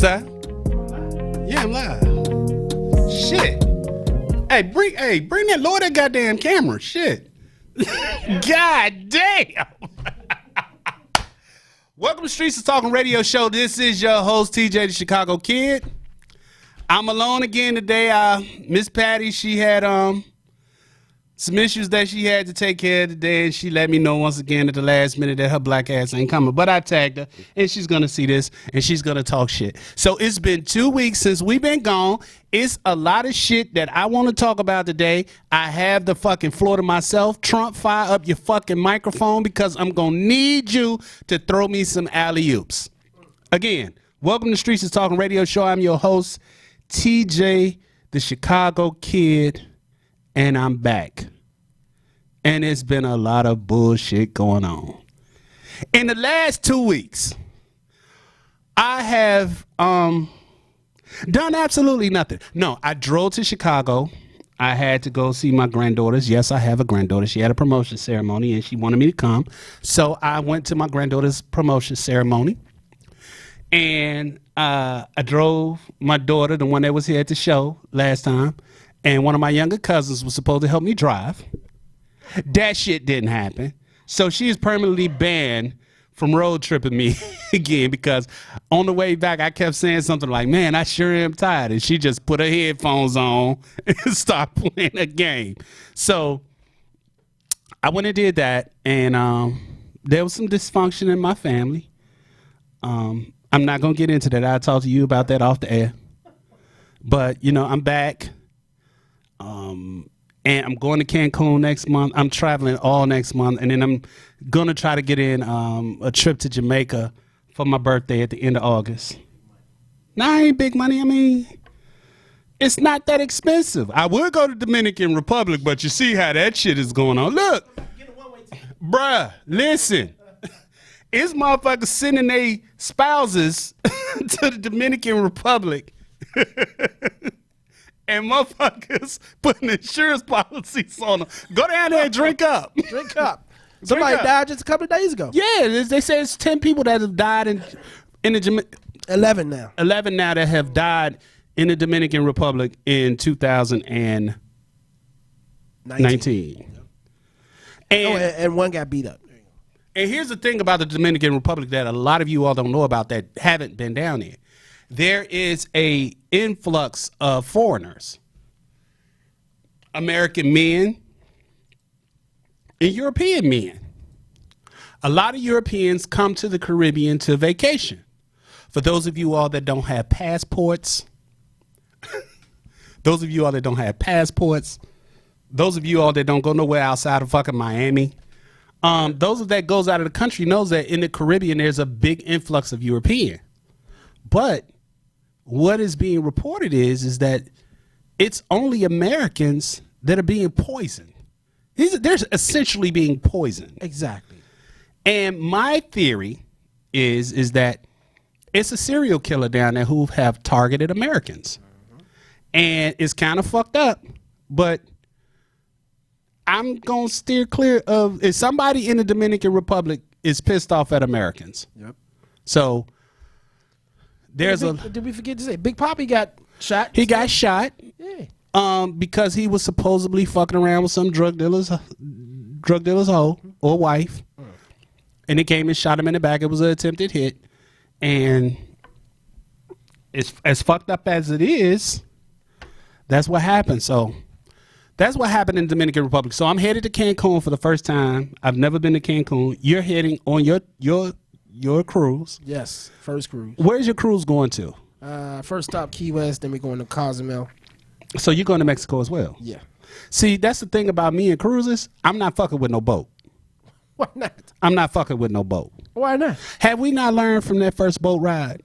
What's that? Yeah, I'm live. Shit. Hey, bring that lower that goddamn camera. Shit. God damn. Welcome to Streetz Talkin Radio Show. This is your host, TJ the Chicago Kid. I'm alone again today. Miss Patty, she had some issues that she had to take care of today, and she let me know once again at the last minute that her black ass ain't coming. But I tagged her, and she's gonna see this, and she's gonna talk shit. So it's been 2 weeks since we've been gone. It's a lot of shit that I want to talk about today. I have the fucking floor to myself. Trump, fire up your fucking microphone because I'm gonna need you to throw me some alley-oops. Again, welcome to Streetz Talkin Radio Show. I'm your host, TJ the Chicago Kid. And I'm back. And it's been a lot of bullshit going on. In the last 2 weeks, I have done absolutely nothing. No, I drove to Chicago. I had to go see my granddaughters. Yes, I have a granddaughter. She had a promotion ceremony and she wanted me to come. So I went to my granddaughter's promotion ceremony. And I drove my daughter, the one that was here at the show last time. And one of my younger cousins was supposed to help me drive. That shit didn't happen. So she is permanently banned from road tripping me again because on the way back, I kept saying something like, man, I sure am tired. And she just put her headphones on and started playing a game. So I went and did that. And there was some dysfunction in my family. I'm not going to get into that. I'll talk to you about that off the air. But, you know, I'm back. And I'm going to Cancun next month. I'm traveling all next month. And then I'm going to try to get in a trip to Jamaica for my birthday at the end of August. Now, I ain't big money. I mean, it's not that expensive. I would go to Dominican Republic, but you see how that shit is going on. Look, bruh, listen. It's motherfuckers sending their spouses to the Dominican Republic. And motherfuckers putting insurance policies on them. Go down there and drink up. Drink up. Somebody died just a couple of days ago. Yeah, they say it's 10 people that have died in the 11 now. 11 now that have died in the Dominican Republic in 2019. And one got beat up. And here's the thing about the Dominican Republic that a lot of you all don't know about that haven't been down there. There is a influx of foreigners, American men and European men. A lot of Europeans come to the Caribbean to vacation. For those of you all that don't have passports, those of you all that don't go nowhere outside of fucking Miami, those that goes out of the country knows that in the Caribbean there's a big influx of European. But what is being reported is that it's only Americans that are being poisoned. They're essentially being poisoned. Exactly. And my theory is that it's a serial killer down there who have targeted Americans. Mm-hmm. And it's kind of fucked up, but I'm going to steer clear of if somebody in the Dominican Republic is pissed off at Americans. Yep. So did we forget to say Big Poppy got shot? He got shot. Yeah. Because he was supposedly fucking around with some drug dealer's hoe or wife. And they came and shot him in the back. It was an attempted hit. And it's as fucked up as it is, that's what happened. So that's what happened in the Dominican Republic. So I'm headed to Cancun for the first time. I've never been to Cancun. You're heading on your cruise. Yes, first cruise. Where's your cruise going to? First stop Key West, then we're going to Cozumel. So you're going to Mexico as well? Yeah. See, that's the thing about me and cruises. I'm not fucking with no boat. Why not? I'm not fucking with no boat. Why not? Have we not learned from that first boat ride?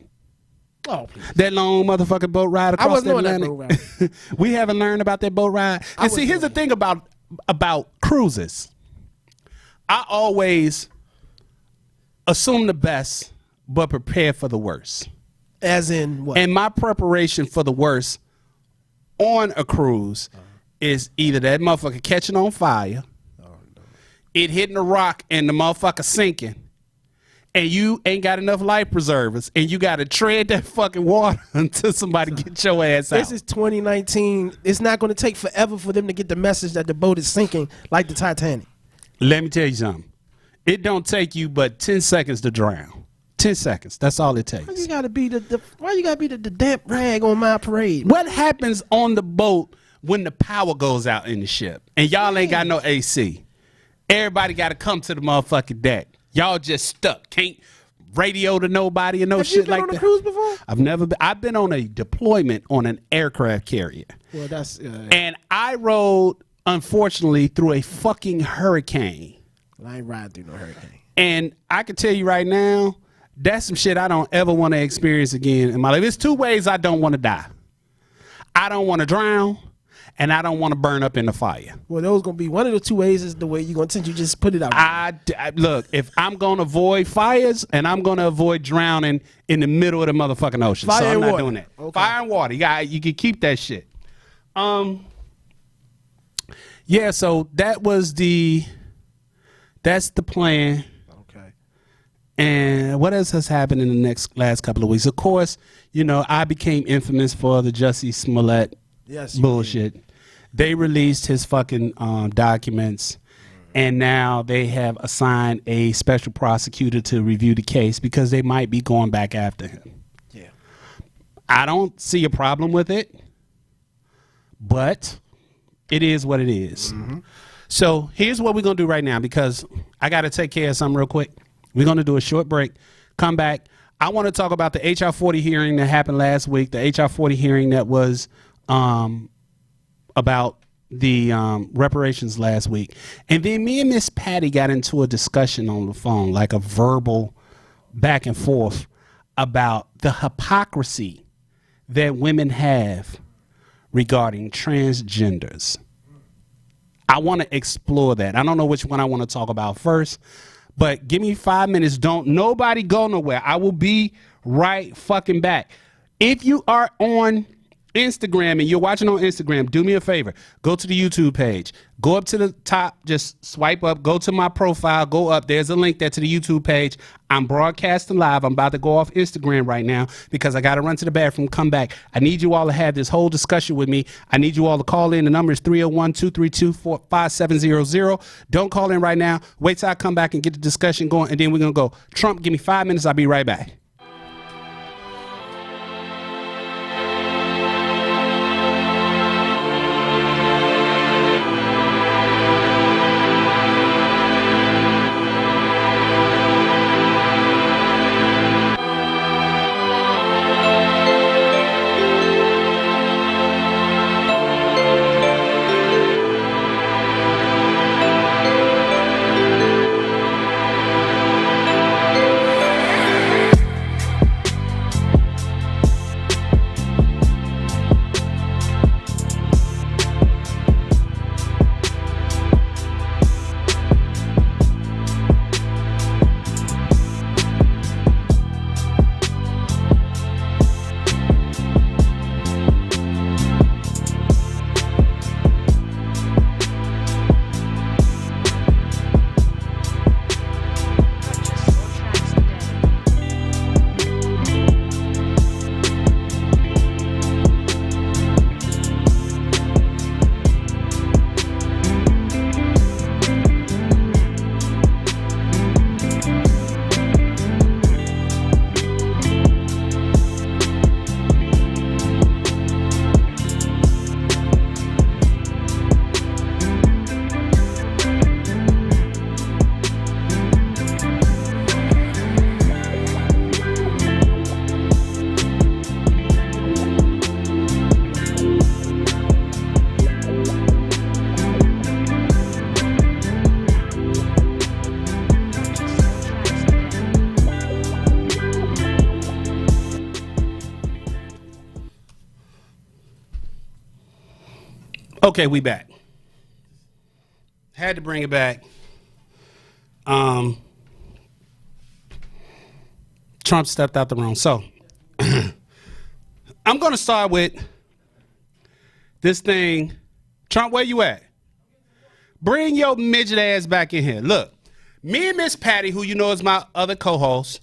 Oh, please. That long motherfucking boat ride across the Atlantic? I wasn't on that boat ride. We haven't learned about that boat ride. And see, here's the thing about cruises. I always assume the best, but prepare for the worst. As in what? And my preparation for the worst on a cruise is either that motherfucker catching on fire, it hitting a rock and the motherfucker sinking, and you ain't got enough life preservers, and you got to tread that fucking water until somebody get your ass out. This is 2019. It's not going to take forever for them to get the message that the boat is sinking like the Titanic. Let me tell you something. It don't take you but 10 seconds to drown. 10 seconds. That's all it takes. Why you gotta be the damp rag on my parade? What happens on the boat when the power goes out in the ship and y'all ain't got no AC? Everybody got to come to the motherfucking deck. Y'all just stuck. Can't radio to nobody and no shit like that. Have you been on a cruise before? I've never been. I've been on a deployment on an aircraft carrier. Well, that's and I rode, unfortunately, through a fucking hurricane. I ain't riding through no hurricane. And I can tell you right now, that's some shit I don't ever want to experience again in my life. There's two ways I don't want to die. I don't want to drown, and I don't want to burn up in the fire. Well, those gonna be one of the two ways is the way you're gonna tend to just put it out. Look, if I'm gonna avoid fires and I'm gonna avoid drowning in the middle of the motherfucking ocean, fire so I'm and not water. doing that. Okay. Fire and water, you can keep that shit. Yeah. So that's the plan. Okay. And what else has happened in the last couple of weeks? Of course, you know, I became infamous for the Jussie Smollett bullshit. They released his fucking documents, and now they have assigned a special prosecutor to review the case because they might be going back after him. Yeah. I don't see a problem with it, but it is what it is. Mm-hmm. So here's what we're going to do right now because I got to take care of something real quick. We're going to do a short break, come back. I want to talk about the HR 40 hearing that happened last week, the HR 40 hearing that was about the reparations last week. And then me and Miss Patty got into a discussion on the phone, like a verbal back and forth about the hypocrisy that women have regarding transgenders. I want to explore that. I don't know which one I want to talk about first, but give me 5 minutes. Don't nobody go nowhere. I will be right fucking back. If you are on Instagram and you're watching on Instagram, do me a favor. Go to the YouTube page. Go up to the top. Just swipe up. Go to my profile. Go up. There's a link there to the YouTube page. I'm broadcasting live. I'm about to go off Instagram right now because I got to run to the bathroom, come back. I need you all to have this whole discussion with me. I need you all to call in. The number is 301-232-5700. Don't call in right now. Wait till I come back and get the discussion going, and then we're going to go. Trump, give me 5 minutes. I'll be right back. Okay, we back. Had to bring it back. Trump stepped out the room. So I'm going to start with this thing. Trump, where you at? Bring your midget ass back in here. Look, Me and Miss Patty, who you know is my other co-host,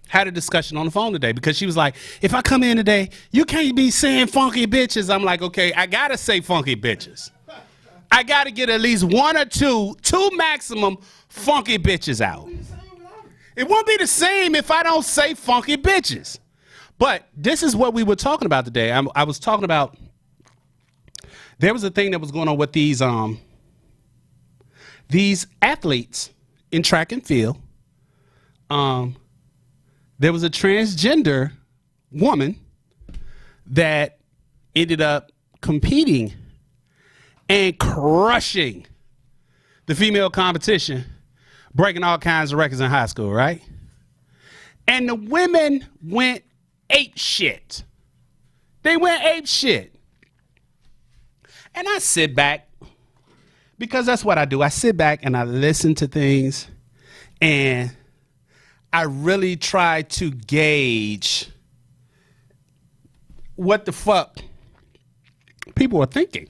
had a discussion on the phone today because she was like, if I come in today, you can't be saying funky bitches. I'm like, okay, I gotta say funky bitches. I gotta get at least one or two maximum funky bitches out. It won't be the same if I don't say funky bitches. But this is what we were talking about today. I was talking about, there was a thing that was going on with these athletes in track and field. There was a transgender woman that ended up competing and crushing the female competition, breaking all kinds of records in high school, right? And the women went ape shit. They went ape shit. And I sit back, because that's what I do. I sit back and I listen to things, and I really try to gauge what the fuck people are thinking.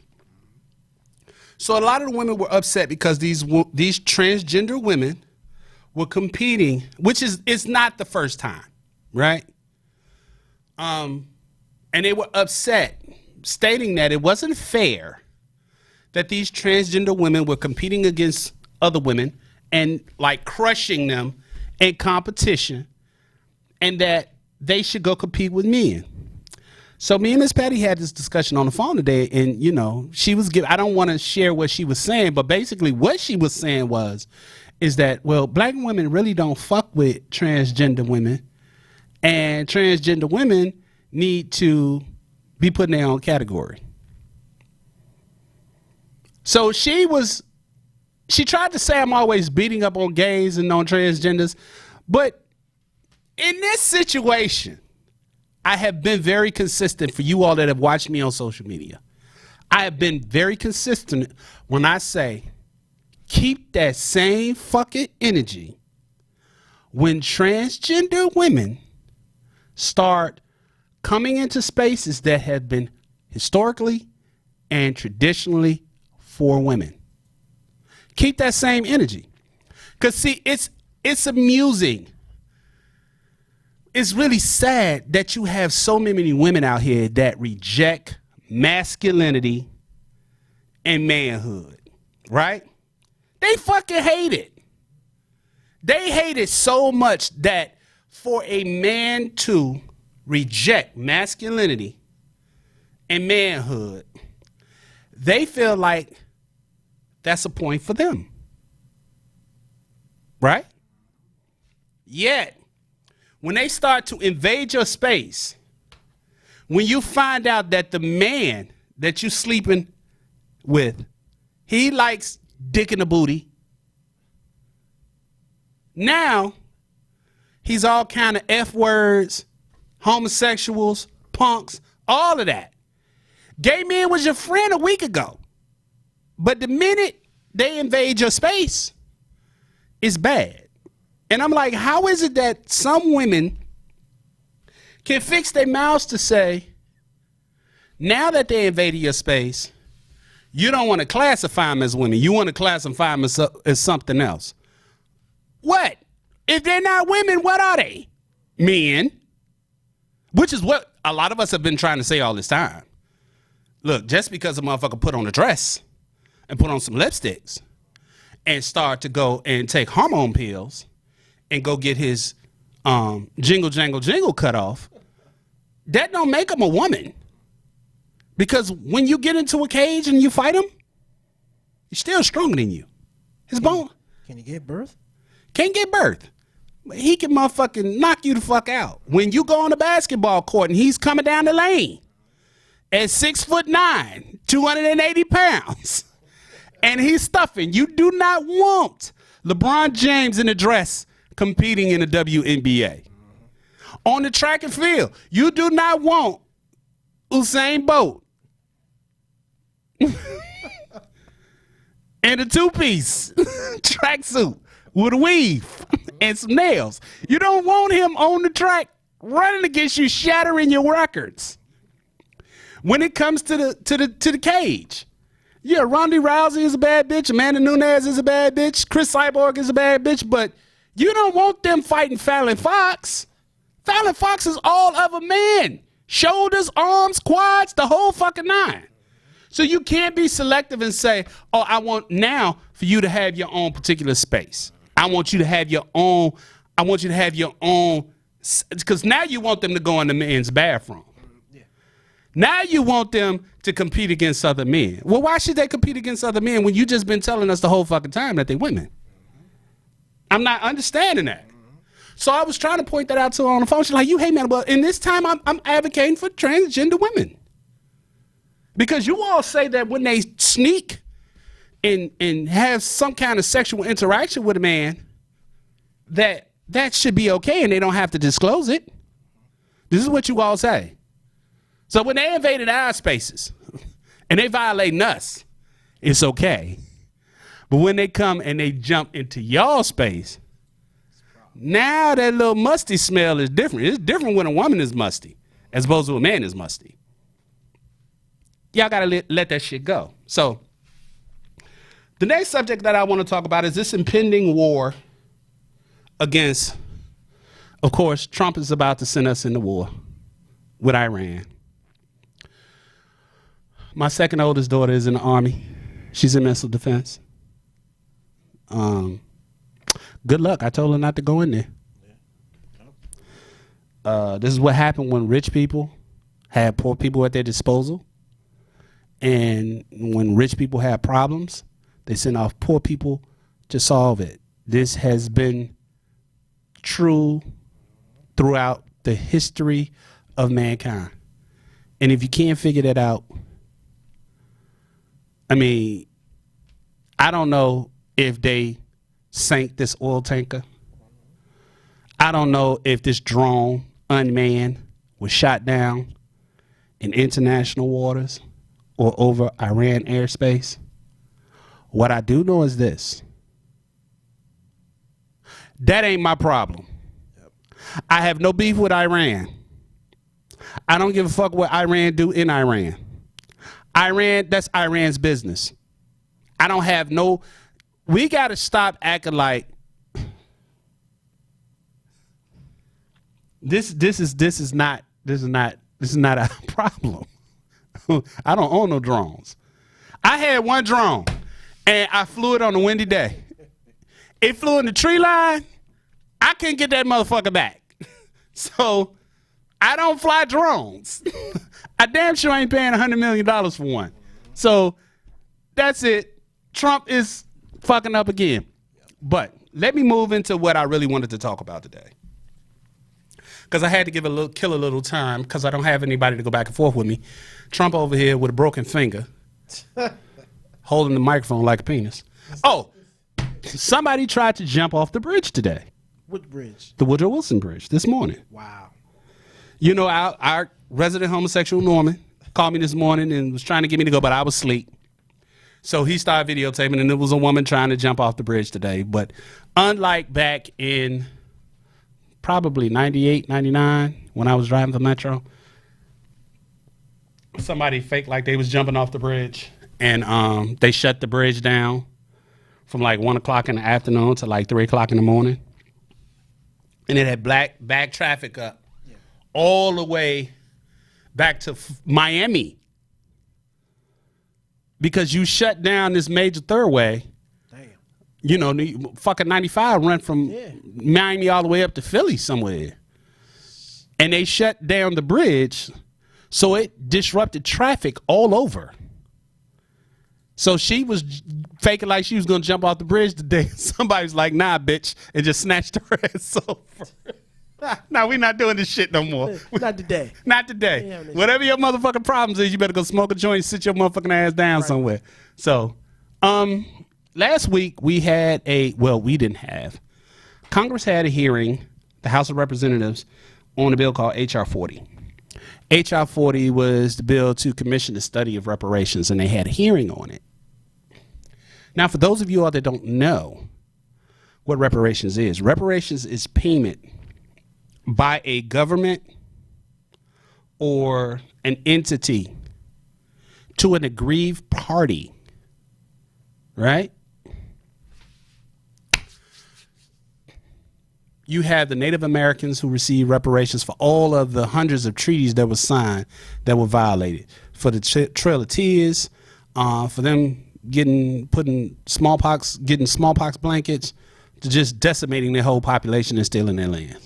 So a lot of the women were upset because these transgender women were competing, which is it's not the first time, right? And they were upset, stating that it wasn't fair that these transgender women were competing against other women and like crushing them in competition, and that they should go compete with men. So me and Miss Patty had this discussion on the phone today, and you know, she was I don't want to share what she was saying, but basically what she was saying is that, well, black women really don't fuck with transgender women, and transgender women need to be put in their own category. So she tried to say I'm always beating up on gays and on transgenders, but in this situation, I have been very consistent for you all that have watched me on social media. I have been very consistent when I say, keep that same fucking energy when transgender women start coming into spaces that have been historically and traditionally for women. Keep that same energy. Because see, it's amusing. It's really sad that you have so many women out here that reject masculinity and manhood, right? They fucking hate it. They hate it so much that for a man to reject masculinity and manhood, they feel like that's a point for them, right? Yet, when they start to invade your space, when you find out that the man that you sleeping with, he likes dick in the booty, now he's all kind of F words, homosexuals, punks, all of that. Gay men was your friend a week ago, but the minute they invade your space, it's bad. And I'm like, how is it that some women can fix their mouths to say, now that they invaded your space, you don't want to classify them as women. You want to classify them as something else. What? If they're not women, what are they? Men. Which is what a lot of us have been trying to say all this time. Look, just because a motherfucker put on a dress and put on some lipsticks and start to go and take hormone pills and go get his jingle, jangle, jingle cut off, that don't make him a woman. Because when you get into a cage and you fight him, he's still stronger than you. His bone. Can he get birth? Can't get birth. He can motherfucking knock you the fuck out. When you go on the basketball court and he's coming down the lane at 6'9", 280 pounds, and he's stuffing, you do not want LeBron James in a dress competing in the WNBA. On the track and field, you do not want Usain Bolt in a two-piece tracksuit with a weave and some nails. You don't want him on the track running against you, shattering your records. When it comes to the cage, Yeah, Ronda Rousey is a bad bitch. Amanda Nunes is a bad bitch. Chris Cyborg is a bad bitch. But you don't want them fighting Fallon Fox. Fallon Fox is all of a man. Shoulders, arms, quads, the whole fucking nine. So you can't be selective and say, oh, I want now for you to have your own particular space. I want you to have your own, because now you want them to go in the men's bathroom. Now you want them to compete against other men. Well, why should they compete against other men when you just been telling us the whole fucking time that they're women? I'm not understanding that. So I was trying to point that out to her on the phone. She's like, you hate men. But in this time, I'm advocating for transgender women. Because you all say that when they sneak and have some kind of sexual interaction with a man, that should be okay and they don't have to disclose it. This is what you all say. So when they invaded our spaces and they violating us, it's okay. But when they come and they jump into y'all space, now that little musty smell is different. It's different when a woman is musty as opposed to a man is musty. Y'all got to let that shit go. So the next subject that I want to talk about is this impending war against, of course, Trump is about to send us into war with Iran. My second oldest daughter is in the Army. She's in missile defense. Good luck. I told her not to go in there. This is what happened when rich people had poor people at their disposal. And when rich people have problems, they send off poor people to solve it. This has been true throughout the history of mankind. And if you can't figure that out, I mean, I don't know if they sank this oil tanker. I don't know if this drone, unmanned, was shot down in international waters or over Iran airspace. What I do know is this. That ain't my problem. Yep. I have no beef with Iran. I don't give a fuck what Iran do in Iran. Iran, that's Iran's business. I don't have no, we got to stop acting like this is not a problem. I don't own no drones. I had one drone and I flew it on a windy day. It flew in the tree line. I couldn't get that motherfucker back. So I don't fly drones. I damn sure ain't paying $100 million for one. So that's it. Trump is fucking up again. But let me move into what I really wanted to talk about today. Because I had to kill a little time because I don't have anybody to go back and forth with me. Trump over here with a broken finger, holding the microphone like a penis. Oh, somebody tried to jump off the bridge today. What bridge? The Woodrow Wilson Bridge this morning. Wow. You know, our resident homosexual Norman called me this morning and was trying to get me to go, but I was asleep. So he started videotaping, and it was a woman trying to jump off the bridge today. But unlike back in probably 98, 99, when I was driving the Metro, somebody faked like they was jumping off the bridge, and they shut the bridge down from like 1 o'clock in the afternoon to like 3 o'clock in the morning. And it had back traffic up all the way back to Miami because you shut down this major thoroughway. Damn. You know, fucking 95 run from Miami all the way up to Philly somewhere. And they shut down the bridge, so it disrupted traffic all over. So she was faking like she was going to jump off the bridge today. Somebody's like, nah, bitch, and just snatched her ass over. No, we're not doing this shit no more. Not today. Not today. Whatever your motherfucking problems is, you better go smoke a joint and sit your motherfucking ass down somewhere. So, last week we had we didn't have. Congress had a hearing, the House of Representatives, on a bill called H.R. 40. H.R. 40 was the bill to commission the study of reparations, and they had a hearing on it. Now, for those of you all that don't know what reparations is payment by a government or an entity to an aggrieved party right? You have the Native Americans who received reparations for all of the hundreds of treaties that were signed that were violated. For the Trail of Tears, for them getting smallpox blankets, to just decimating their whole population and stealing their land.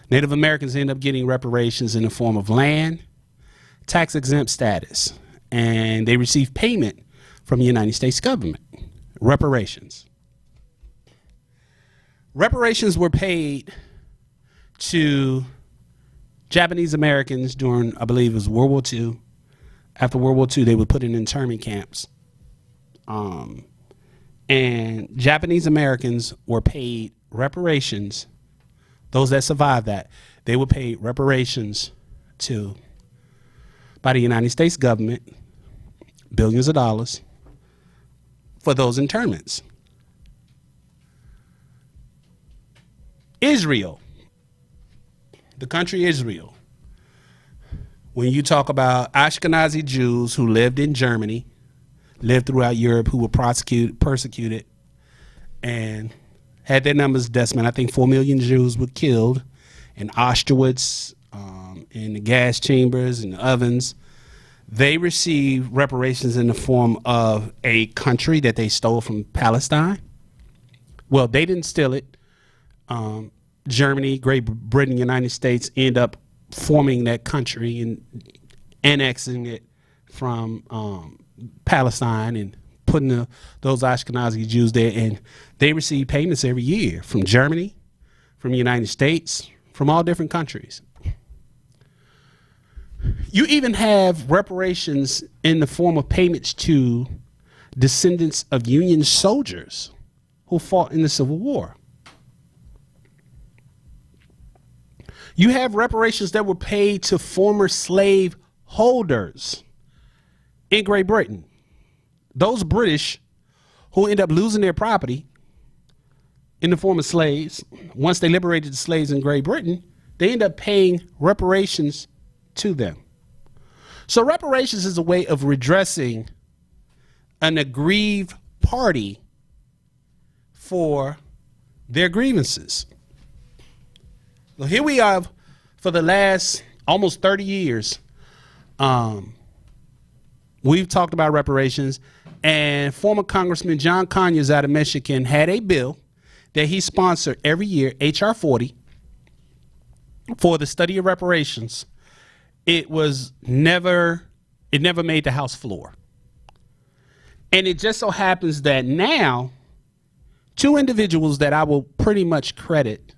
Native Americans end up getting reparations in the form of land, tax exempt status, and they receive payment from the United States government. Reparations. Reparations were paid to Japanese Americans during, I believe it was World War II. After World War II, they were put in internment camps. And Japanese Americans were paid reparations. Those that survived that, they were paid reparations by the United States government, billions of dollars, for those internments. Israel, the country Israel. When you talk about Ashkenazi Jews who lived in Germany, lived throughout Europe, who were persecuted, and had their numbers decimated. I think 4 million Jews were killed in Auschwitz, in the gas chambers and the ovens. They received reparations in the form of a country that they stole from Palestine. Well, they didn't steal it. Germany, Great Britain, United States end up forming that country and annexing it from Palestine and putting those Ashkenazi Jews there, and they receive payments every year from Germany, from the United States, from all different countries. You even have reparations in the form of payments to descendants of Union soldiers who fought in the Civil War. You have reparations that were paid to former slave holders in Great Britain. Those British who end up losing their property in the form of slaves, once they liberated the slaves in Great Britain, they end up paying reparations to them. So reparations is a way of redressing an aggrieved party for their grievances. Well, here we are for the last almost 30 years. We've talked about reparations, and former Congressman John Conyers out of Michigan had a bill that he sponsored every year, H.R. 40, for the study of reparations. It never made the House floor. And it just so happens that now, two individuals that I will pretty much credit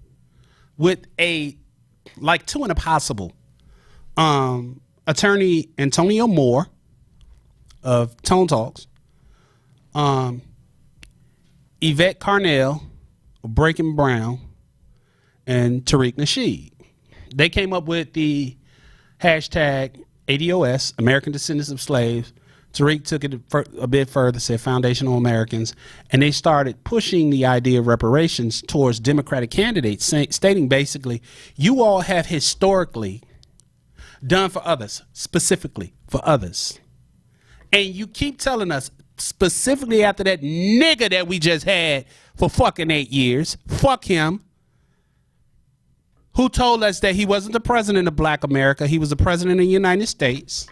with two in a possible, attorney Antonio Moore of Tone Talks, Yvette Carnell of Breaking Brown, and Tariq Nasheed. They came up with the hashtag ADOS, American Descendants of Slaves. Tariq took it a bit further, said foundational Americans, and they started pushing the idea of reparations towards Democratic candidates, stating basically, you all have historically done for others, specifically for others. And you keep telling us, specifically after that nigga that we just had for fucking 8 years, fuck him, who told us that he wasn't the president of Black America, he was the president of the United States,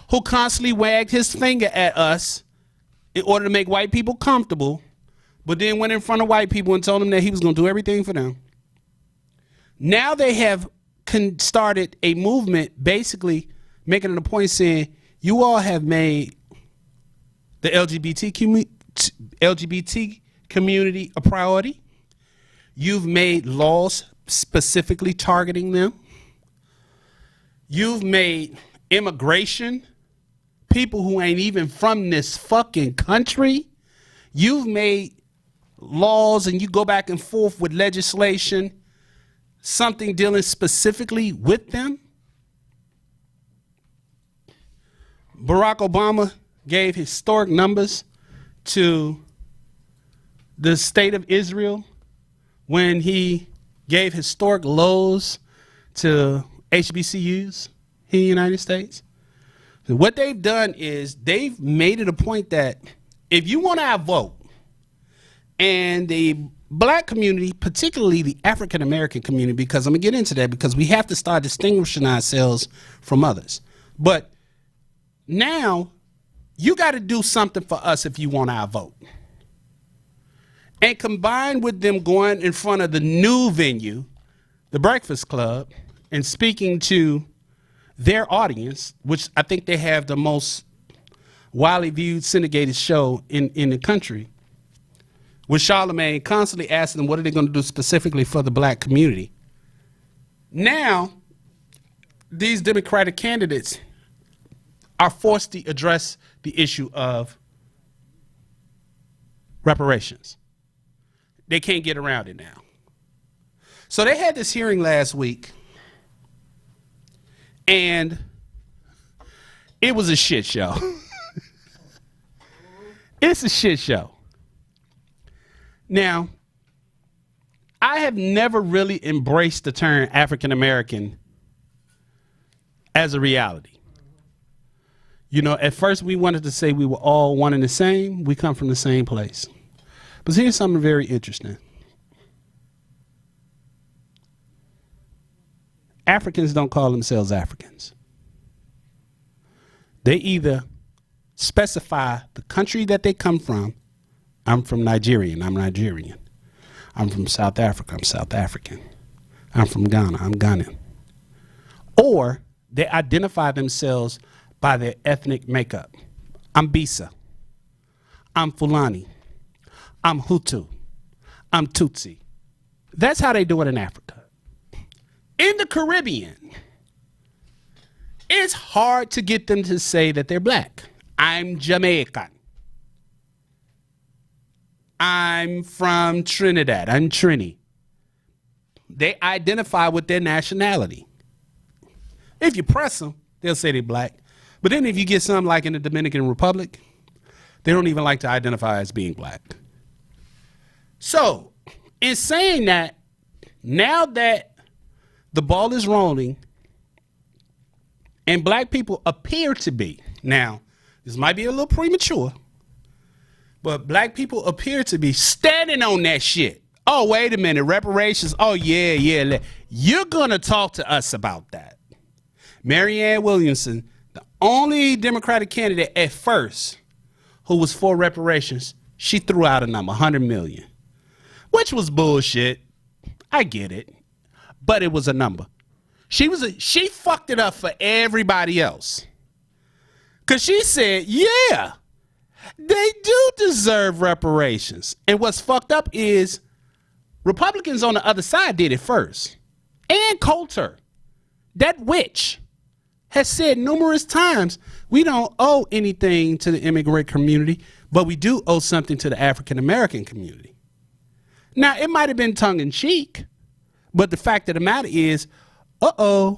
who constantly wagged his finger at us in order to make white people comfortable, but then went in front of white people and told them that he was going to do everything for them. Now they have started a movement basically making it a point saying, you all have made the LGBT community a priority. You've made laws specifically targeting them. You've made immigration, people who ain't even from this fucking country. You've made laws and you go back and forth with legislation, something dealing specifically with them. Barack Obama gave historic numbers to the state of Israel when he gave historic lows to HBCUs in the United States. What they've done is they've made it a point that if you want our vote, and the black community, particularly the African American community, because I'm gonna get into that because we have to start distinguishing ourselves from others. But now you got to do something for us if you want our vote. And combined with them going in front of the new venue, the Breakfast Club, and speaking to their audience, which I think they have the most widely viewed syndicated show in the country, with Charlemagne constantly asking them what are they going to do specifically for the black community. Now, these Democratic candidates are forced to address the issue of reparations. They can't get around it now. So they had this hearing last week, and it was a shit show. It's a shit show. Now, I have never really embraced the term African American as a reality. You know, at first we wanted to say we were all one and the same. We come from the same place. But here's something very interesting. Africans don't call themselves Africans. They either specify the country that they come from. I'm from Nigeria, I'm Nigerian. I'm from South Africa, I'm South African. I'm from Ghana, I'm Ghanaian. Or they identify themselves by their ethnic makeup. I'm Bisa. I'm Fulani. I'm Hutu. I'm Tutsi. That's how they do it in Africa. In the Caribbean, it's hard to get them to say that they're black. I'm Jamaican. I'm from Trinidad. I'm Trini. They identify with their nationality. If you press them, they'll say they're black. But then if you get some like in the Dominican Republic, they don't even like to identify as being black. So, in saying that, now that the ball is rolling and black people appear to be, now, this might be a little premature, but black people appear to be standing on that shit. Oh, wait a minute, reparations. Oh, yeah. You're going to talk to us about that. Marianne Williamson, the only Democratic candidate at first who was for reparations, she threw out a number, 100 million, which was bullshit. I get it, but it was a number. She fucked it up for everybody else. Because she said, yeah, they do deserve reparations. And what's fucked up is Republicans on the other side did it first. Ann Coulter, that witch, has said numerous times, we don't owe anything to the immigrant community, but we do owe something to the African American community. Now, it might have been tongue in cheek, but the fact of the matter is, the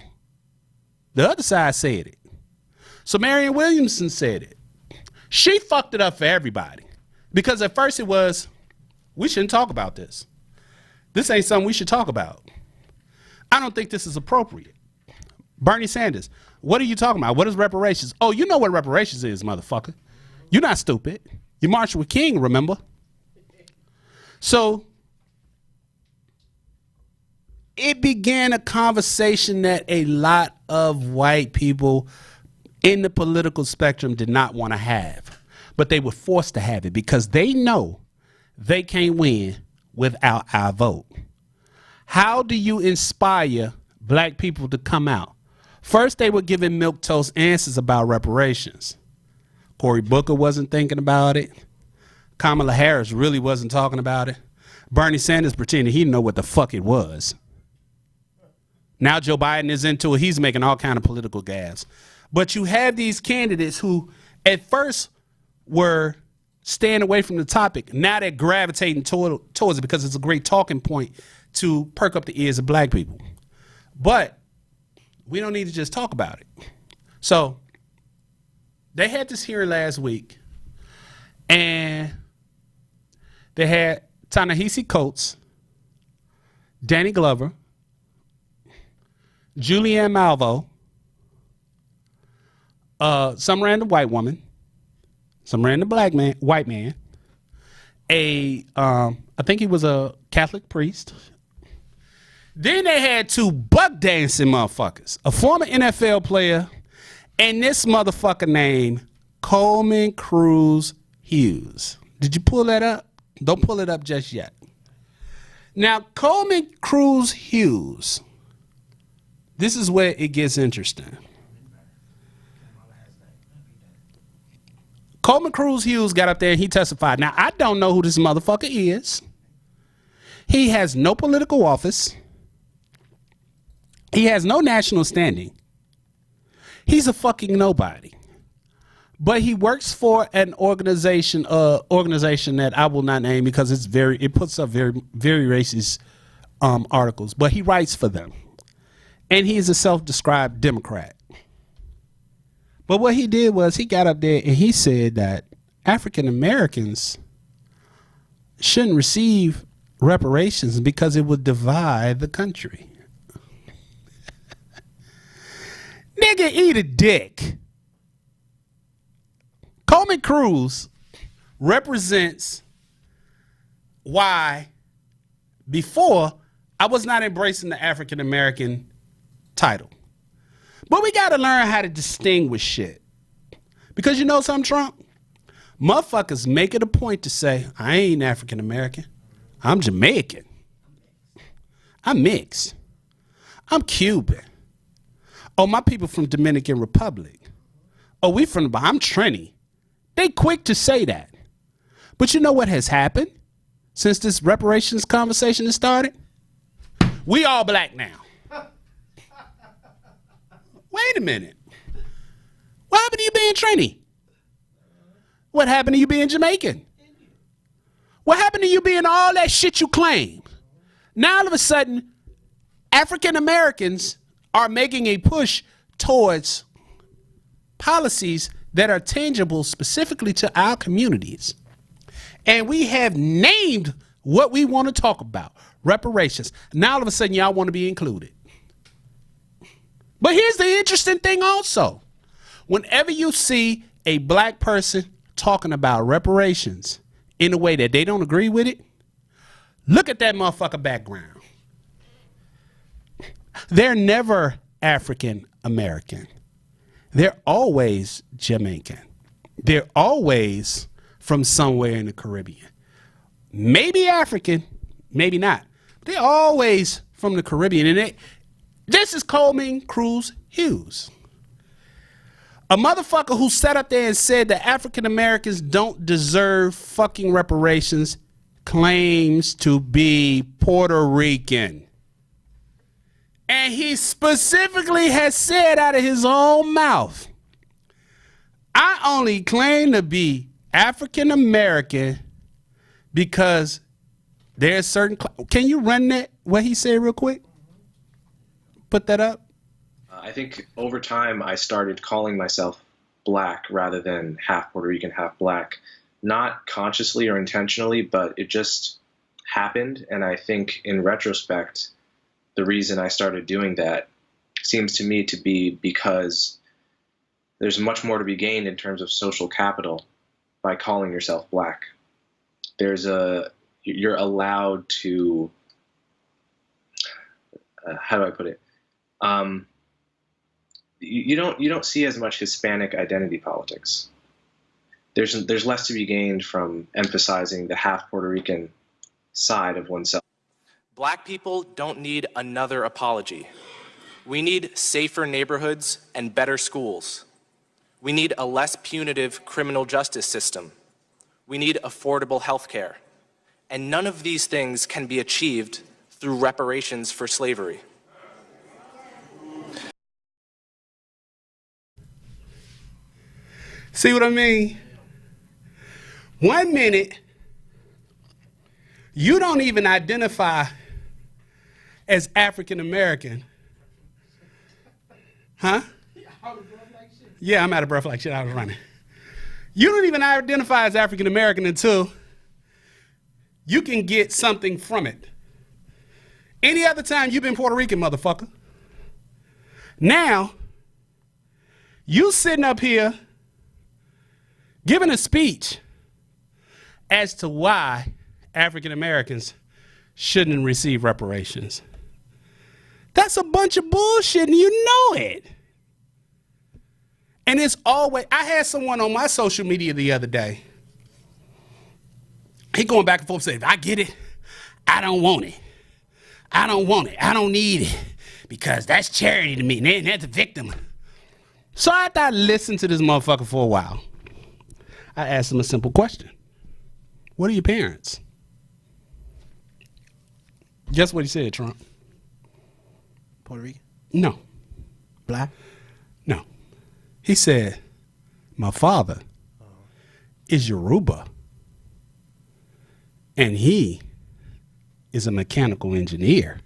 other side said it. So Marianne Williamson said it. She fucked it up for everybody. Because at first it was, we shouldn't talk about this. This ain't something we should talk about. I don't think this is appropriate. Bernie Sanders, what are you talking about? What is reparations? Oh, you know what reparations is, motherfucker. You're not stupid. You marched with King, remember? So it began a conversation that a lot of white people in the political spectrum did not want to have, but they were forced to have it because they know they can't win without our vote. How do you inspire black people to come out? First, they were giving milquetoast answers about reparations. Cory Booker wasn't thinking about it. Kamala Harris really wasn't talking about it. Bernie Sanders pretended he didn't know what the fuck it was. Now Joe Biden is into it. He's making all kind of political gaffes. But you have these candidates who at first were staying away from the topic. Now they're gravitating towards it because it's a great talking point to perk up the ears of black people. But we don't need to just talk about it. So they had this hearing last week, and they had Ta-Nehisi Coates, Danny Glover, Julianne Malvo, some random white woman, some random white man, I think he was a Catholic priest. Then they had two buck dancing motherfuckers, a former NFL player and this motherfucker named Coleman Cruz Hughes. Did you pull that up? Don't pull it up just yet. Now, Coleman Cruz Hughes, this is where it gets interesting. Coleman Cruz Hughes got up there and he testified. Now, I don't know who this motherfucker is. He has no political office. He has no national standing. He's a fucking nobody. But he works for an organization that I will not name because it puts up very racist articles. But he writes for them. And he is a self-described Democrat. But what he did was he got up there and he said that African Americans shouldn't receive reparations because it would divide the country. Nigga, eat a dick. Coleman Cruz represents why before I was not embracing the African American title. But we got to learn how to distinguish shit. Because you know something, Trump? Motherfuckers make it a point to say, I ain't African American. I'm Jamaican. I'm mixed. I'm Cuban. Oh, my people from Dominican Republic. Oh, I'm Trini. They quick to say that. But you know what has happened since this reparations conversation has started? We all black now. Wait a minute. What happened to you being Trini? What happened to you being Jamaican? What happened to you being all that shit you claim? Now all of a sudden, African Americans are making a push towards policies that are tangible specifically to our communities. And we have named what we want to talk about, reparations. Now all of a sudden y'all want to be included. But here's the interesting thing also. Whenever you see a black person talking about reparations in a way that they don't agree with it, look at that motherfucker background. They're never African American. They're always Jamaican. They're always from somewhere in the Caribbean. Maybe African, maybe not. They're always from the Caribbean. And this is Coleman Cruz Hughes. A motherfucker who sat up there and said that African Americans don't deserve fucking reparations claims to be Puerto Rican. And he specifically has said out of his own mouth, I only claim to be African American because there's certain... Can you run that, what he said real quick? Put that up. I think over time I started calling myself black rather than half Puerto Rican, half black. Not consciously or intentionally, but it just happened. And I think in retrospect, the reason I started doing that seems to me to be because there's much more to be gained in terms of social capital by calling yourself black. You're allowed to, how do I put it? You don't see as much Hispanic identity politics. There's less to be gained from emphasizing the half Puerto Rican side of oneself. Black people don't need another apology. We need safer neighborhoods and better schools. We need a less punitive criminal justice system. We need affordable health care. And none of these things can be achieved through reparations for slavery. See what I mean? 1 minute, you don't even identify as African American. Huh? Yeah, I'm out of breath like shit. I was running. You don't even identify as African American until you can get something from it. Any other time you've been Puerto Rican, motherfucker. Now, you sitting up here giving a speech as to why African Americans shouldn't receive reparations. That's a bunch of bullshit, and you know it. And it's always, I had someone on my social media the other day. He going back and forth saying, I get it. I don't want it. I don't want it. I don't need it because that's charity to me. And that's a victim. So I thought I'd listen to this motherfucker for a while. I asked him a simple question. What are your parents? Guess what he said, Trump? Puerto Rican? No. Black? No. He said, my father is Yoruba. And he is a mechanical engineer.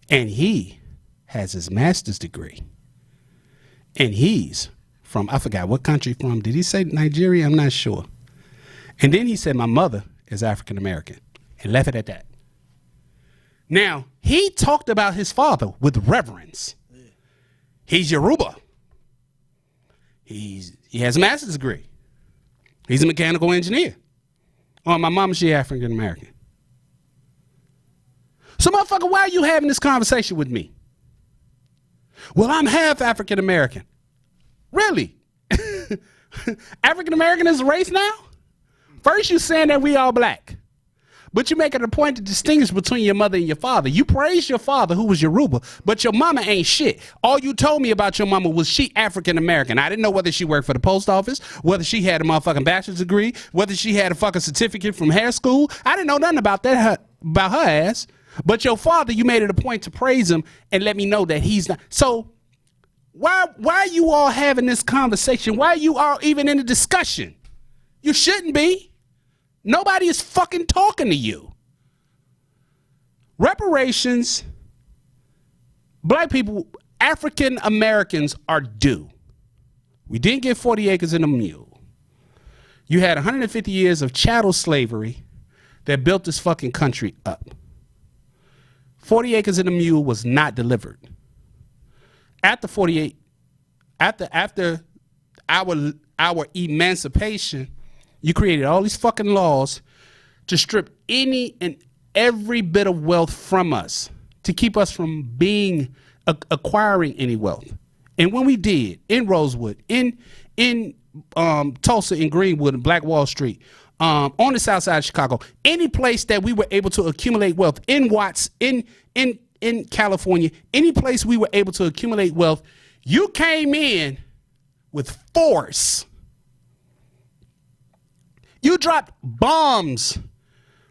And he has his master's degree. And he's from, I forgot what country from. Did he say Nigeria? I'm not sure. And then he said, my mother is African American. And left it at that. Now, he talked about his father with reverence. He's Yoruba. He has a master's degree. He's a mechanical engineer. Oh, my mom, she African American. So, motherfucker, why are you having this conversation with me? Well, I'm half African American. Really? African American is a race now? First, you saying that we all black. But you make it a point to distinguish between your mother and your father. You praise your father, who was Yoruba, but your mama ain't shit. All you told me about your mama was she African American. I didn't know whether she worked for the post office, whether she had a motherfucking bachelor's degree, whether she had a fucking certificate from hair school. I didn't know nothing about that, about her ass. But your father, you made it a point to praise him and let me know that he's not. So why are you all having this conversation? Why are you all even in a discussion? You shouldn't be. Nobody is fucking talking to you. Reparations, black people, African Americans are due. We didn't get 40 acres and a mule. You had 150 years of chattel slavery that built this fucking country up. 40 acres and a mule was not delivered. After our emancipation, you created all these fucking laws to strip any and every bit of wealth from us, to keep us from being acquiring any wealth. And when we did, in Rosewood, in Tulsa, in Greenwood, and Black Wall Street, on the south side of Chicago, any place that we were able to accumulate wealth, in Watts, in California, any place we were able to accumulate wealth, you came in with force. You dropped bombs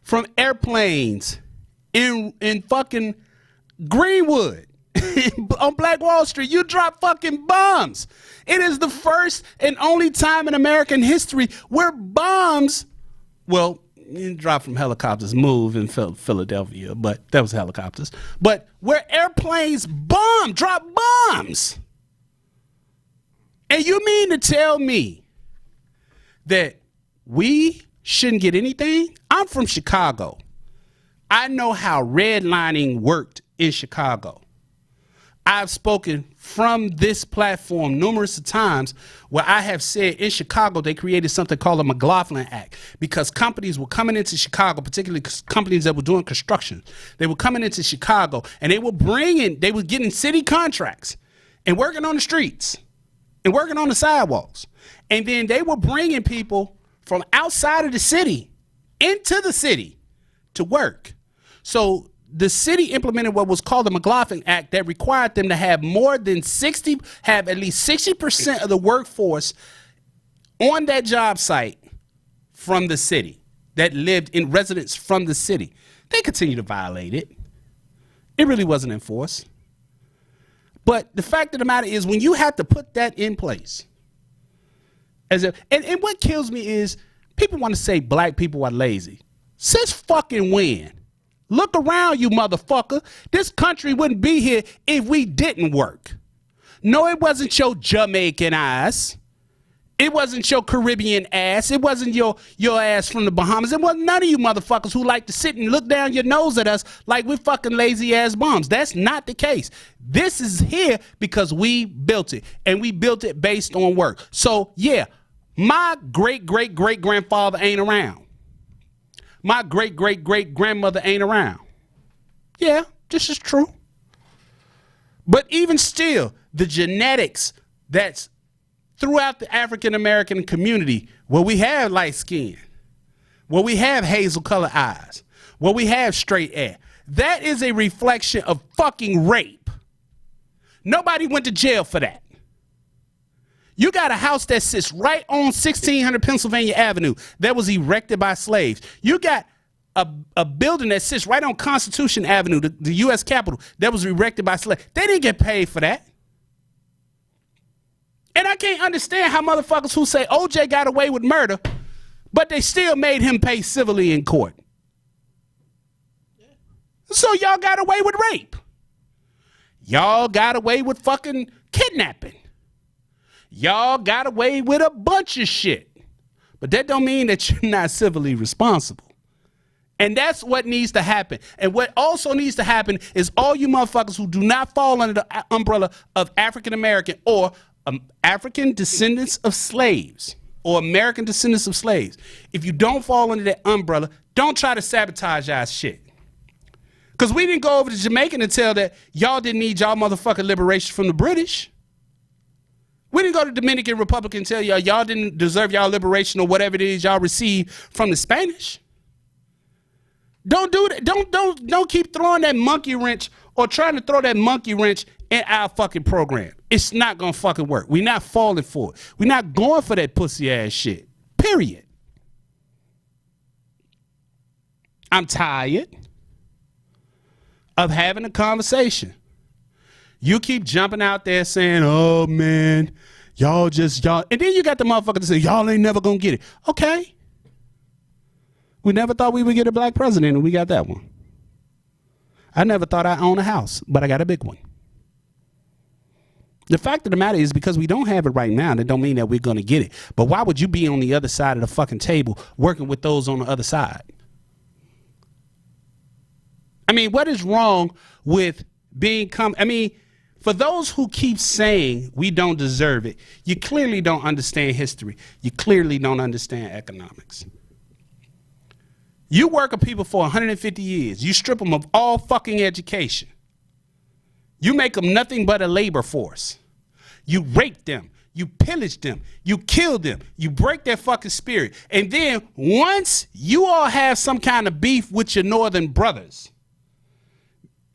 from airplanes in fucking Greenwood. On Black Wall Street, you dropped fucking bombs. It is the first and only time in American history where bombs, well, you dropped from helicopters, move in Philadelphia, but that was helicopters. But where airplanes drop bombs. And you mean to tell me that we shouldn't get anything? I'm from Chicago. I know how redlining worked in Chicago. I've spoken from this platform numerous times where I have said in Chicago they created something called the McLaughlin Act because companies were coming into Chicago, particularly companies that were doing construction. They were coming into Chicago and they were getting city contracts and working on the streets and working on the sidewalks. And then they were bringing people from outside of the city into the city to work. So the city implemented what was called the McLaughlin Act that required them to have at least 60% of the workforce on that job site from the city that lived in residence from the city. They continue to violate it. It really wasn't enforced. But the fact of the matter is when you have to put that in place, and what kills me is people want to say black people are lazy. Since fucking when? Look around, you motherfucker. This country wouldn't be here if we didn't work. No, it wasn't your Jamaican ass. It wasn't your Caribbean ass. It wasn't your ass from the Bahamas. It wasn't none of you motherfuckers who like to sit and look down your nose at us like we're fucking lazy ass bums. That's not the case. This is here because we built it, and we built it based on work. So, yeah, My great-great-great-grandfather ain't around. My great-great-great-grandmother ain't around. Yeah, this is true. But even still, the genetics that's throughout the African American community, where we have light skin, where we have hazel colored eyes, where we have straight hair, that is a reflection of fucking rape. Nobody went to jail for that. You got a house that sits right on 1600 Pennsylvania Avenue that was erected by slaves. You got a building that sits right on Constitution Avenue, the U.S. Capitol, that was erected by slaves. They didn't get paid for that. And I can't understand how motherfuckers who say OJ got away with murder, but they still made him pay civilly in court. So y'all got away with rape. Y'all got away with fucking kidnapping. Y'all got away with a bunch of shit. But that don't mean that you're not civilly responsible. And that's what needs to happen. And what also needs to happen is all you motherfuckers who do not fall under the umbrella of African American or African descendants of slaves or American descendants of slaves. If you don't fall under that umbrella, don't try to sabotage our shit. Because we didn't go over to Jamaica and tell that y'all didn't need y'all motherfucking liberation from the British. We didn't go to Dominican Republic and tell y'all didn't deserve y'all liberation or whatever it is y'all received from the Spanish. Don't do that. Don't keep throwing that monkey wrench or trying to throw that monkey wrench in our fucking program. It's not gonna fucking work. We're not falling for it. We're not going for that pussy ass shit. Period. I'm tired of having a conversation. You keep jumping out there saying, oh man, y'all. And then you got the motherfucker to say, y'all ain't never gonna get it. Okay. We never thought we would get a black president, and we got that one. I never thought I owned a house, but I got a big one. The fact of the matter is, because we don't have it right now, that don't mean that we're going to get it. But why would you be on the other side of the fucking table working with those on the other side? I mean, what is wrong with for those who keep saying we don't deserve it, you clearly don't understand history. You clearly don't understand economics. You work with people for 150 years. You strip them of all fucking education. You make them nothing but a labor force. You rape them. You pillage them. You kill them. You break their fucking spirit. And then once you all have some kind of beef with your northern brothers,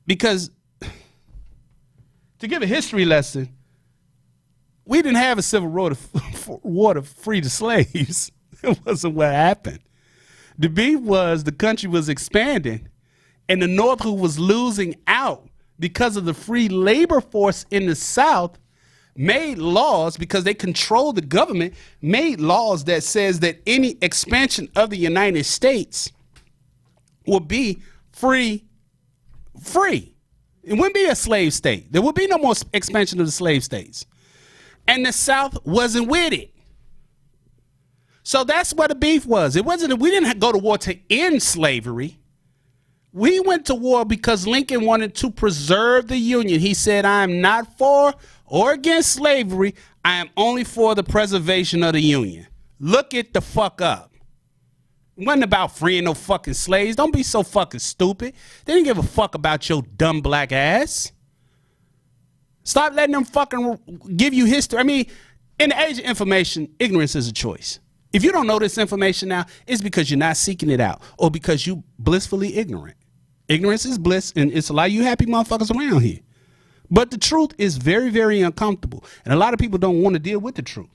because to give a history lesson, we didn't have a civil war to free the slaves. It wasn't what happened. The beef was the country was expanding and the North, who was losing out because of the free labor force in the South, made laws, because they control the government, made laws that says that any expansion of the United States will be free. It wouldn't be a slave state. There would be no more expansion of the slave states. And the South wasn't with it. So that's what the beef was. It wasn't, we didn't go to war to end slavery. We went to war because Lincoln wanted to preserve the Union. He said, I am not for or against slavery. I am only for the preservation of the Union. Look it the fuck up. It wasn't about freeing no fucking slaves. Don't be so fucking stupid. They didn't give a fuck about your dumb black ass. Stop letting them fucking give you history. I mean, in the age of information, ignorance is a choice. If you don't know this information now, it's because you're not seeking it out or because you blissfully ignorant. Ignorance is bliss, and it's a lot of you happy motherfuckers around here. But the truth is very, very uncomfortable, and a lot of people don't want to deal with the truth.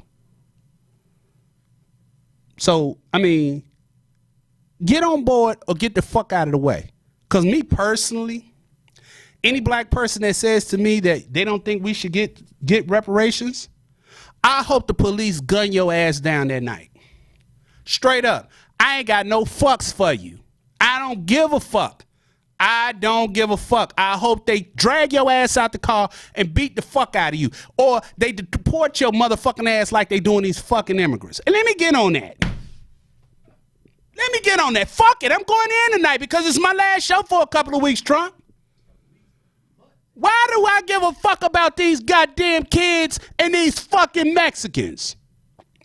So, I mean, get on board or get the fuck out of the way. Because me personally, any black person that says to me that they don't think we should get reparations, I hope the police gun your ass down that night. Straight up. I ain't got no fucks for you. I don't give a fuck. I don't give a fuck. I hope they drag your ass out the car and beat the fuck out of you. Or they deport your motherfucking ass like they doing these fucking immigrants. And let me get on that. Fuck it. I'm going in tonight because it's my last show for a couple of weeks, Trump. Why do I give a fuck about these goddamn kids and these fucking Mexicans?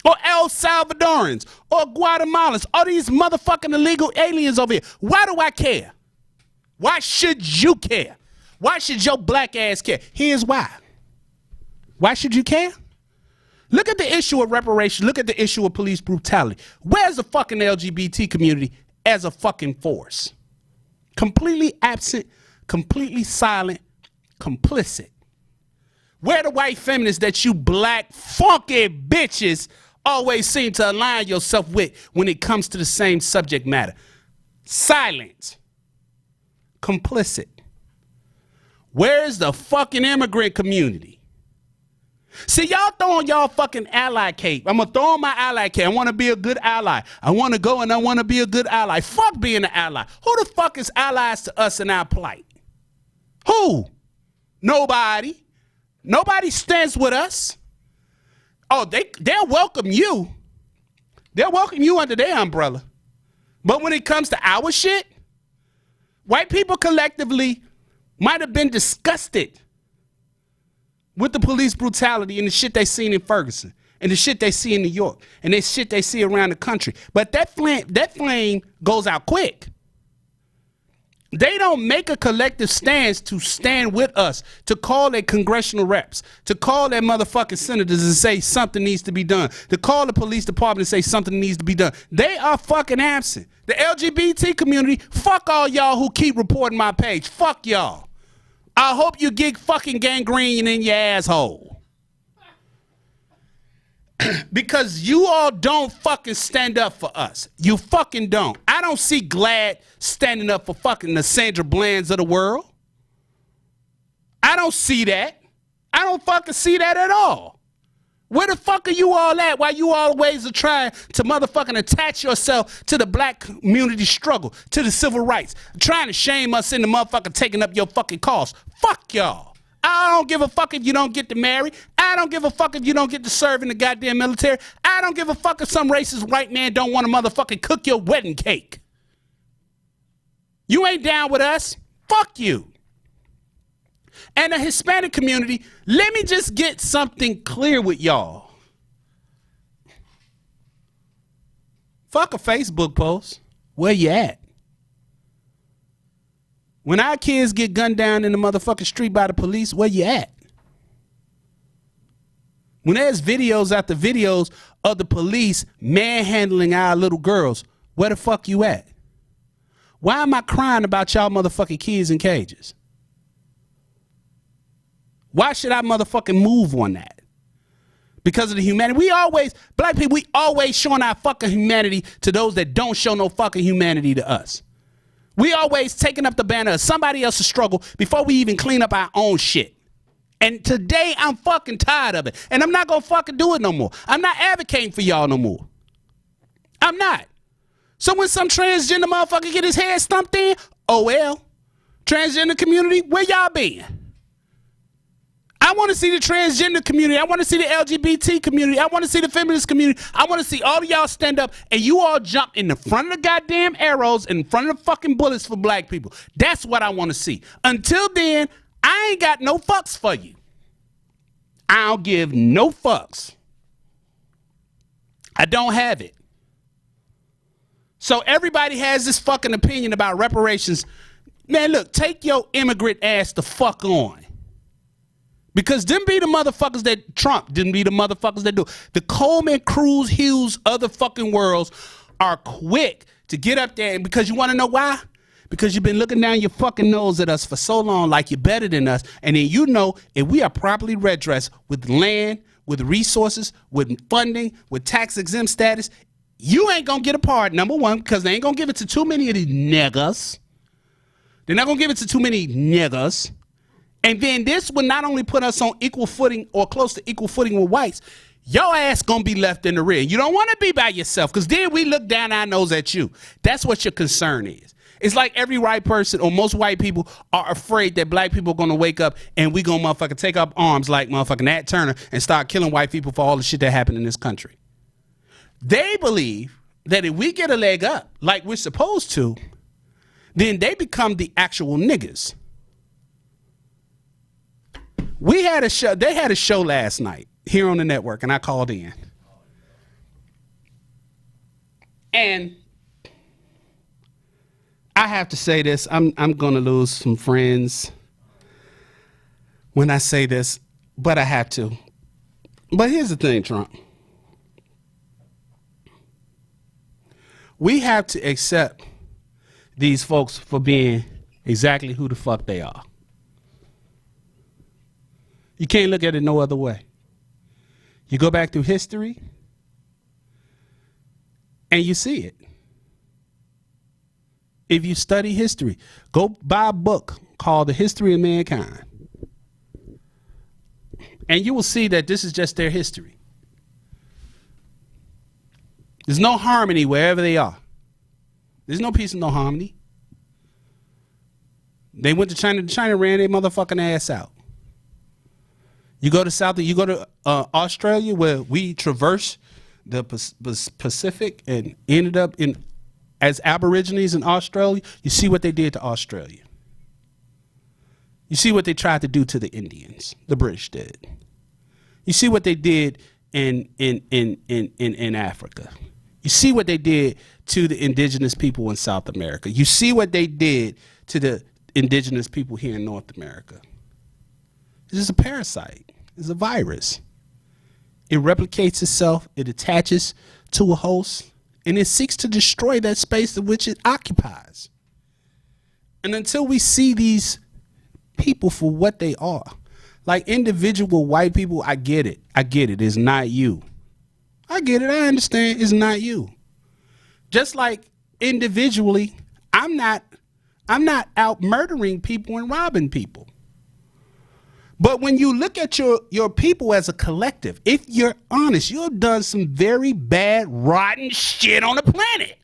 or El Salvadorans or Guatemalans or these motherfucking illegal aliens over here. Why do I care? Why should you care? Why should your black ass care? Here's why. Why should you care? Look at the issue of reparation. Look at the issue of police brutality. Where's the fucking LGBT community as a fucking force? Completely absent, completely silent, complicit. Where the white feminists that you black funky bitches always seem to align yourself with when it comes to the same subject matter? Silent, complicit. Where's the fucking immigrant community? See, y'all throwing y'all fucking ally cape. I'm gonna throw on my ally cape. I want to be a good ally. I want to go and I want to be a good ally. Fuck being an ally. Who the fuck is allies to us in our plight? Who? Nobody. Nobody stands with us. Oh, they'll welcome you. They'll welcome you under their umbrella. But when it comes to our shit, white people collectively might have been disgusted with the police brutality and the shit they seen in Ferguson and the shit they see in New York and the shit they see around the country. But that flame goes out quick. They don't make a collective stance to stand with us, to call their congressional reps, to call their motherfucking senators and say something needs to be done, to call the police department and say something needs to be done. They are fucking absent. The LGBT community, fuck all y'all who keep reporting my page. Fuck y'all. I hope you get fucking gangrene in your asshole. Because you all don't fucking stand up for us. You fucking don't. I don't see Glad standing up for fucking the Sandra Bland's of the world. I don't see that. I don't fucking see that at all. Where the fuck are you all at while you always are trying to motherfucking attach yourself to the black community struggle, to the civil rights, trying to shame us into motherfucking taking up your fucking cause? Fuck y'all. I don't give a fuck if you don't get to marry. I don't give a fuck if you don't get to serve in the goddamn military. I don't give a fuck if some racist white man don't want to motherfucking cook your wedding cake. You ain't down with us. Fuck you. And the Hispanic community, let me just get something clear with y'all. Fuck a Facebook post. Where you at? When our kids get gunned down in the motherfucking street by the police, where you at? When there's videos after videos of the police manhandling our little girls, where the fuck you at? Why am I crying about y'all motherfucking kids in cages? Why should I motherfucking move on that? Because of the humanity. Black people, we always showing our fucking humanity to those that don't show no fucking humanity to us. We always taking up the banner of somebody else's struggle before we even clean up our own shit. And today I'm fucking tired of it. And I'm not gonna fucking do it no more. I'm not advocating for y'all no more. I'm not. So when some transgender motherfucker get his head stumped in, oh well. Transgender community, where y'all been? I want to see the transgender community. I want to see the LGBT community. I want to see the feminist community. I want to see all of y'all stand up and you all jump in the front of the goddamn arrows, in front of the fucking bullets for black people. That's what I want to see. Until then, I ain't got no fucks for you. I don't give no fucks. I don't have it. So everybody has this fucking opinion about reparations. Man, look, take your immigrant ass the fuck on. Because them be the motherfuckers that Trump didn't be the motherfuckers that do. The Coleman, Cruz, Hughes, other fucking worlds are quick to get up there. And because you want to know why? Because you've been looking down your fucking nose at us for so long like you're better than us. And then you know if we are properly redressed with land, with resources, with funding, with tax exempt status, you ain't going to get a part, number one, because they ain't going to give it to too many of these niggas. They're not going to give it to too many niggas. And then this will not only put us on equal footing or close to equal footing with whites, your ass gonna be left in the rear. You don't want to be by yourself because then we look down our nose at you. That's what your concern is. It's like every white person or most white people are afraid that black people are gonna wake up and we gonna motherfucking take up arms like motherfucking Nat Turner and start killing white people for all the shit that happened in this country. They believe that if we get a leg up like we're supposed to, then they become the actual niggas. We had a show. They had a show last night here on the network, and I called in. And I have to say this. I'm going to lose some friends when I say this, but I have to. But here's the thing, Trump. We have to accept these folks for being exactly who the fuck they are. You can't look at it no other way. You go back through history and you see it. If you study history, go buy a book called The History of Mankind. And you will see that this is just their history. There's no harmony wherever they are. There's no peace and no harmony. They went to China ran their motherfucking ass out. You go to Australia, where we traversed the Pacific and ended up as Aborigines in Australia. You see what they did to Australia. You see what they tried to do to the Indians. The British did. You see what they did in Africa. You see what they did to the indigenous people in South America. You see what they did to the indigenous people here in North America. This is a parasite. It's a virus. It replicates itself. It attaches to a host, and it seeks to destroy that space in which it occupies. And until we see these people for what they are, like individual white people, I get it. I get it. It's not you. I get it. I understand. It's not you. Just like individually, I'm not out murdering people and robbing people. But when you look at your people as a collective, if you're honest, you've done some very bad, rotten shit on the planet.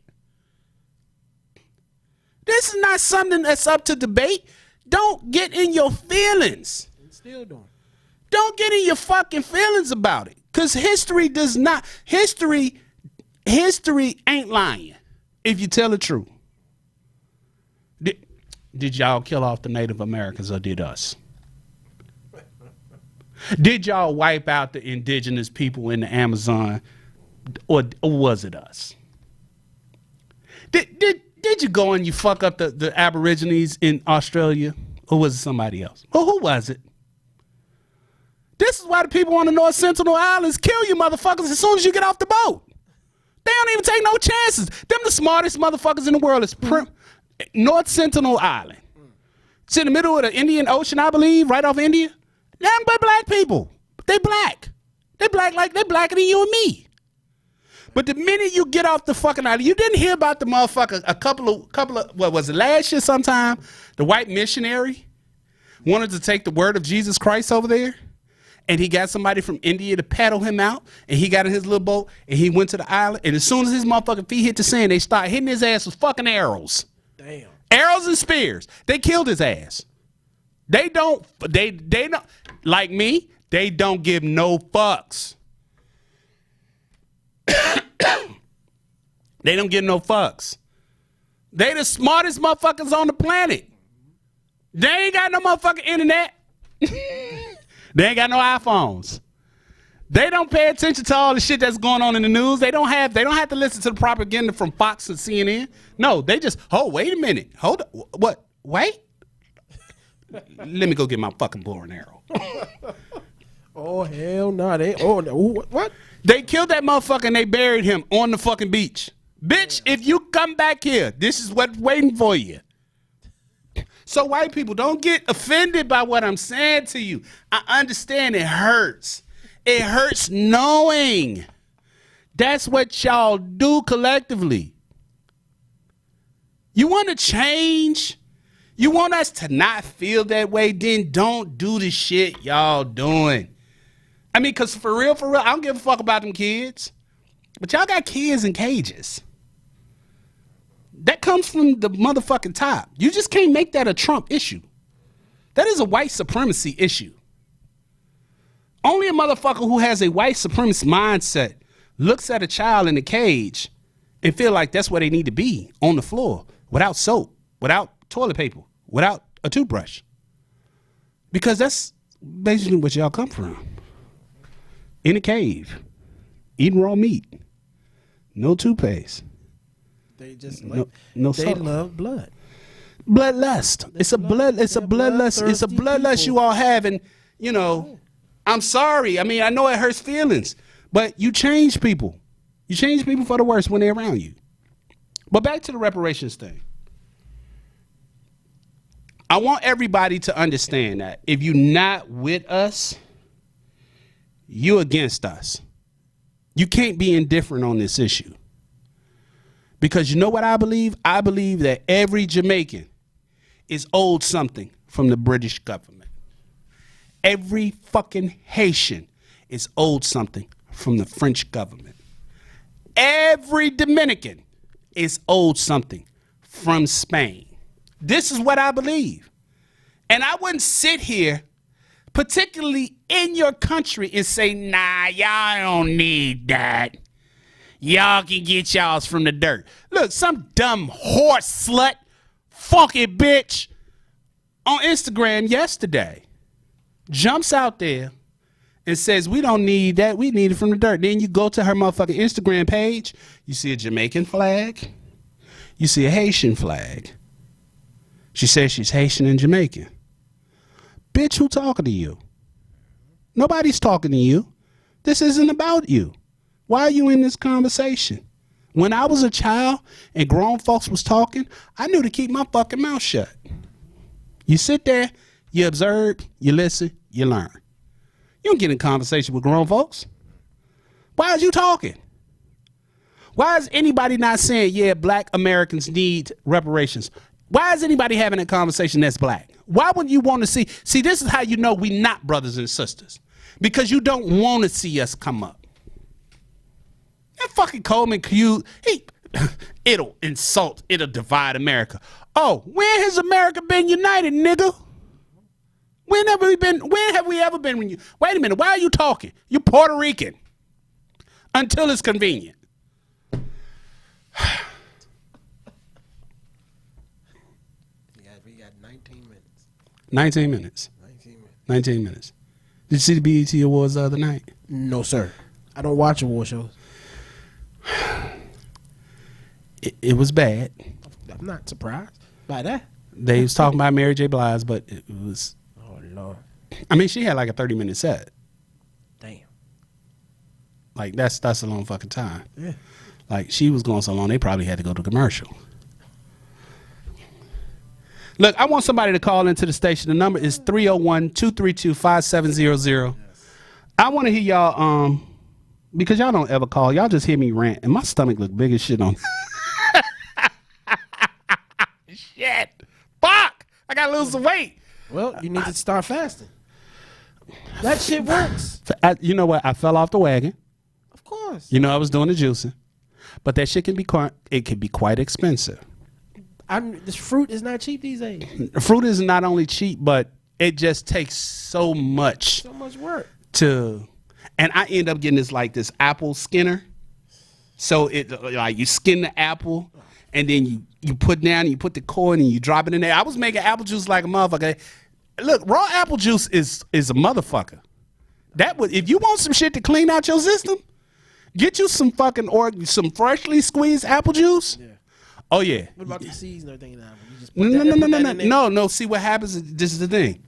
This is not something that's up to debate. Don't get in your feelings. Still doing. Don't get in your fucking feelings about it. Because history ain't lying if you tell the truth. Did y'all kill off the Native Americans or did us? Did y'all wipe out the indigenous people in the Amazon or was it us? Did you go and you fuck up the Aborigines in Australia or was it somebody else? Well, who was it? This is why the people on the North Sentinel Islands kill you motherfuckers as soon as you get off the boat. They don't even take no chances. Them the smartest motherfuckers in the world is North Sentinel Island. It's in the middle of the Indian Ocean, I believe, right off India. Nothing but black people. They black. They black like they blacker than you and me. But the minute you get off the fucking island, you didn't hear about the motherfucker a couple of what was it, last year sometime? The white missionary wanted to take the word of Jesus Christ over there. And he got somebody from India to paddle him out. And he got in his little boat and he went to the island. And as soon as his motherfucking feet hit the sand, they start hitting his ass with fucking arrows. Damn. Arrows and spears. They killed his ass. They don't, like me, they don't give no fucks. They don't give no fucks. They the smartest motherfuckers on the planet. They ain't got no motherfucking internet. They ain't got no iPhones. They don't pay attention to all the shit that's going on in the news. They don't have to listen to the propaganda from Fox and CNN. No, they just, oh, wait a minute. Hold up. What? Wait? Let me go get my fucking bow and arrow. Oh, hell no. What? They killed that motherfucker and they buried him on the fucking beach. Bitch, if you come back here, this is what's waiting for you. So white people, don't get offended by what I'm saying to you. I understand it hurts. It hurts knowing that's what y'all do collectively. You want to change? You want us to not feel that way? Then don't do the shit y'all doing. I mean, because for real, I don't give a fuck about them kids. But y'all got kids in cages. That comes from the motherfucking top. You just can't make that a Trump issue. That is a white supremacy issue. Only a motherfucker who has a white supremacist mindset looks at a child in a cage and feel like that's where they need to be, on the floor, without soap, without toilet paper, without a toothbrush. Because that's basically what y'all come from. In a cave, eating raw meat, no toothpaste, They just no they subtle. love blood. Bloodlust. It's a bloodlust. It's a bloodlust you all have, and you know, I'm sorry. I mean, I know it hurts feelings, but you change people. You change people for the worse when they're around you. But back to the reparations thing. I want everybody to understand that if you're not with us, you're against us. You can't be indifferent on this issue. Because you know what I believe? I believe that every Jamaican is owed something from the British government. Every fucking Haitian is owed something from the French government. Every Dominican is owed something from Spain. This is what I believe. And I wouldn't sit here, particularly in your country, and say, nah, y'all don't need that. Y'all can get y'all's from the dirt. Look, some dumb horse slut, funky bitch on Instagram yesterday jumps out there and says, we don't need that. We need it from the dirt. Then you go to her motherfucking Instagram page. You see a Jamaican flag. You see a Haitian flag. She says she's Haitian and Jamaican. Bitch, who talking to you? Nobody's talking to you. This isn't about you. Why are you in this conversation? When I was a child and grown folks was talking, I knew to keep my fucking mouth shut. You sit there, you observe, you listen, you learn. You don't get in conversation with grown folks. Why is you talking? Why is anybody not saying, yeah, black Americans need reparations? Why is anybody having a conversation that's black? Why would you want to see? See, this is how you know we not brothers and sisters. Because you don't want to see us come up. That fucking Coleman Q, it'll insult, it'll divide America. Oh, when has America been united, nigga? When have we ever been when you, wait a minute, why are you talking? You're Puerto Rican. Until it's convenient. We got 19 minutes. 19 minutes. 19 minutes. Did you see the BET Awards the other night? No, sir. I don't watch award shows. It was bad. I'm not surprised by that. They was talking about Mary J. Blige, but it was... Oh, Lord. I mean, she had like a 30-minute set. Damn. Like, that's a long fucking time. Yeah. Like, she was going so long, they probably had to go to commercial. Look, I want somebody to call into the station. The number is 301-232-5700. I want to hear y'all, because y'all don't ever call. Y'all just hear me rant, and my stomach look big as shit on. Shit. Fuck. I got to lose some weight. Well, you need to start fasting. That shit works. You know what? I fell off the wagon. Of course. You know, I was doing the juicing. But that shit can be quite expensive. This fruit is not cheap these days. Fruit is not only cheap, but it just takes so much work to, and I end up getting this apple skinner. So it like you skin the apple, and then you put down, you put the core in, and you drop it in there. I was making apple juice like a motherfucker. Look, raw apple juice is a motherfucker. If you want some shit to clean out your system, get you some fucking some freshly squeezed apple juice. Yeah. Oh yeah. What about the seeds and everything? You just No. See what happens? This is the thing.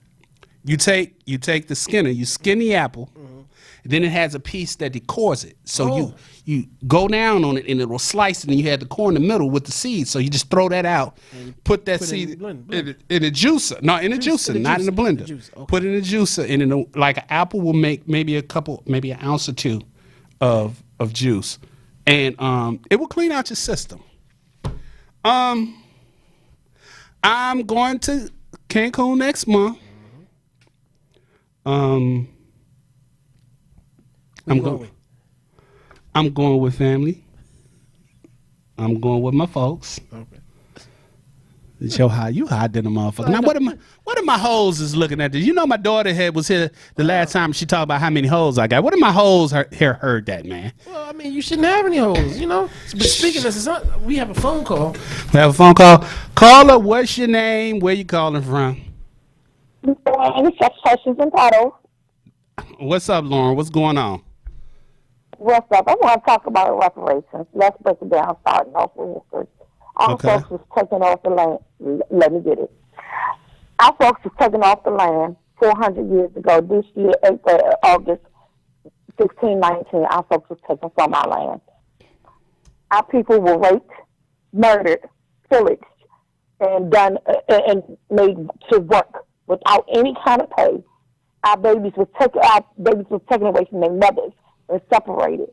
You take the skinner. You skin the apple. Mm-hmm. Then it has a piece that decores it. So you go down on it and it will slice it, and you have the core in the middle with the seeds. So you just throw that out, put that seed in a juicer. No, in a juicer, not in a blender. Okay. Put it in a juicer, and like an apple will make maybe an ounce or two of juice, and it will clean out your system. I'm going to Cancun next month. I'm going with family. I'm going with my folks. Okay. Show how you hot than a motherfucker. Now, what are my hoes is looking at this? You know, my daughter was here the last time she talked about how many hoes I got. What are my hoes heard that, man? Well, I mean, you shouldn't have any hoes, you know. But speaking of this, we have a phone call. We have a phone call. Caller, what's your name? Where you calling from? Sex questions and titles. What's up, Lauren? What's going on? What's up? I want to talk about reparations. Let's break it down, starting off with history. Our Okay. folks was taken off the land. Let me get it. Our folks was taken off the land 400 years ago. This year, August 1619, our folks was taken from our land. Our people were raped, murdered, pillaged, and done and made to work without any kind of pay. Our babies was taken away from their mothers and separated.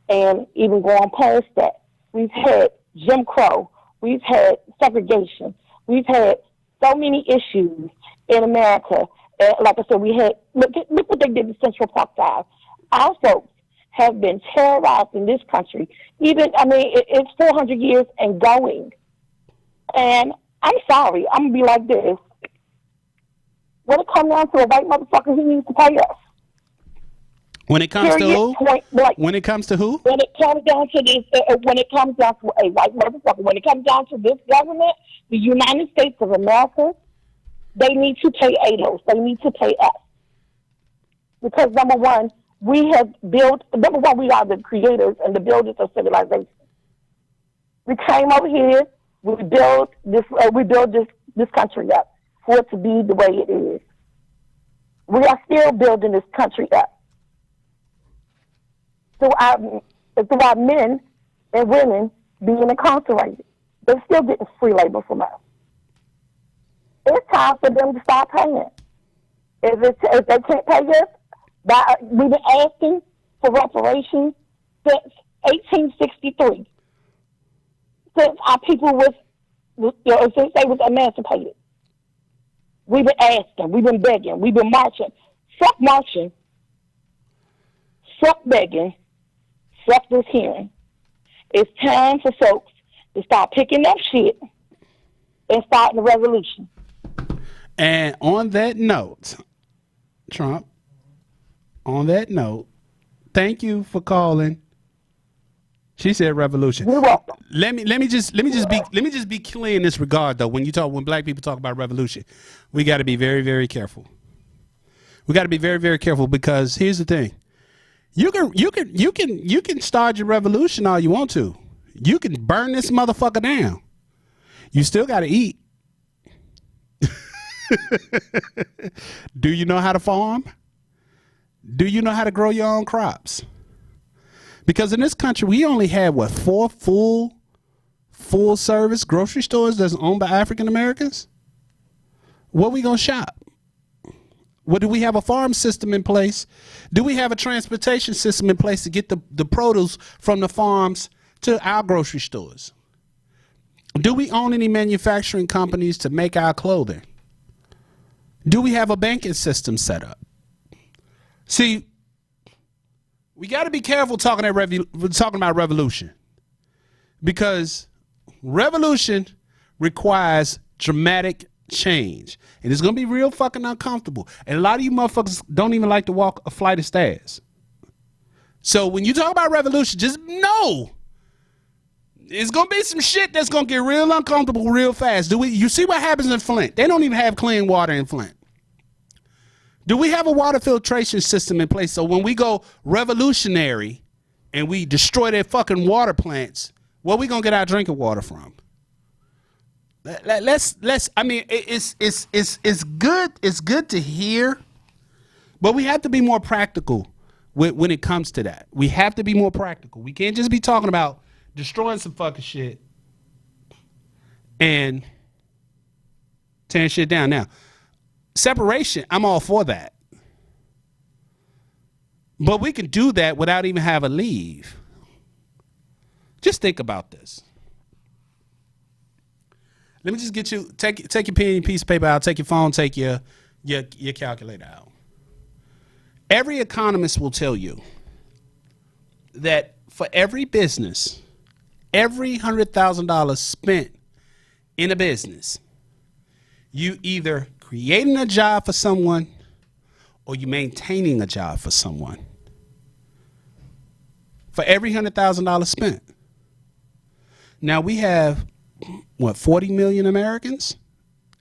And even going past that, we've had Jim Crow, we've had segregation, we've had so many issues in America. And like I said, look what they did to Central Park Drive. Our folks have been terrorized in this country. It's 400 years and going. And I'm sorry, I'm gonna be like this. When it comes down to a white motherfucker, he needs to pay us. When it comes to who? When it comes to who? When it comes down to this, when it comes down to a white motherfucker, when it comes down to this government, the United States of America, they need to pay ADOS. They need to pay us. Because number one, we are the creators and the builders of civilization. We came over here, we built this country up for it to be the way it is. We are still building this country up. Through our men and women being incarcerated. They're still getting free labor from us. It's time for them to start paying. If they can't pay us, we've been asking for reparations since 1863. Since our people since they was emancipated. We've been asking, we've been begging, we've been marching. Fuck marching. Fuck begging. Fuck this hearing. It's time for folks to start picking up shit and starting the revolution. And on that note, Trump, thank you for calling. She said revolution. You're welcome. Let me just be clear in this regard though. When black people talk about revolution, we got to be very, very careful. We got to be very, very careful because here's the thing. You can start your revolution all you want to. You can burn this motherfucker down. You still got to eat. Do you know how to farm? Do you know how to grow your own crops? Because in this country, we only have 4 full service grocery stores that's owned by African Americans. Where we gonna shop? Well, do we have a farm system in place? Do we have a transportation system in place to get the produce from the farms to our grocery stores? Do we own any manufacturing companies to make our clothing? Do we have a banking system set up? See, we got to be careful talking about revolution, because revolution requires dramatic change, and it's gonna be real fucking uncomfortable. And a lot of you motherfuckers don't even like to walk a flight of stairs. So when you talk about revolution, just know it's gonna be some shit that's gonna get real uncomfortable real fast. You see what happens in Flint? They don't even have clean water in Flint. Do we have a water filtration system in place so when we go revolutionary and we destroy their fucking water plants, where we gonna get our drinking water from? I mean, it's good to hear, but we have to be more practical when it comes to that. We have to be more practical. We can't just be talking about destroying some fucking shit and tearing shit down. Now, separation, I'm all for that. But we can do that without even having to leave. Just think about this. Let me just get you, take your pen and piece of paper out, take your phone, take your calculator out. Every economist will tell you that for every business, every $100,000 spent in a business, you either creating a job for someone or you maintaining a job for someone. For every $100,000 spent. Now we have, 40 million Americans?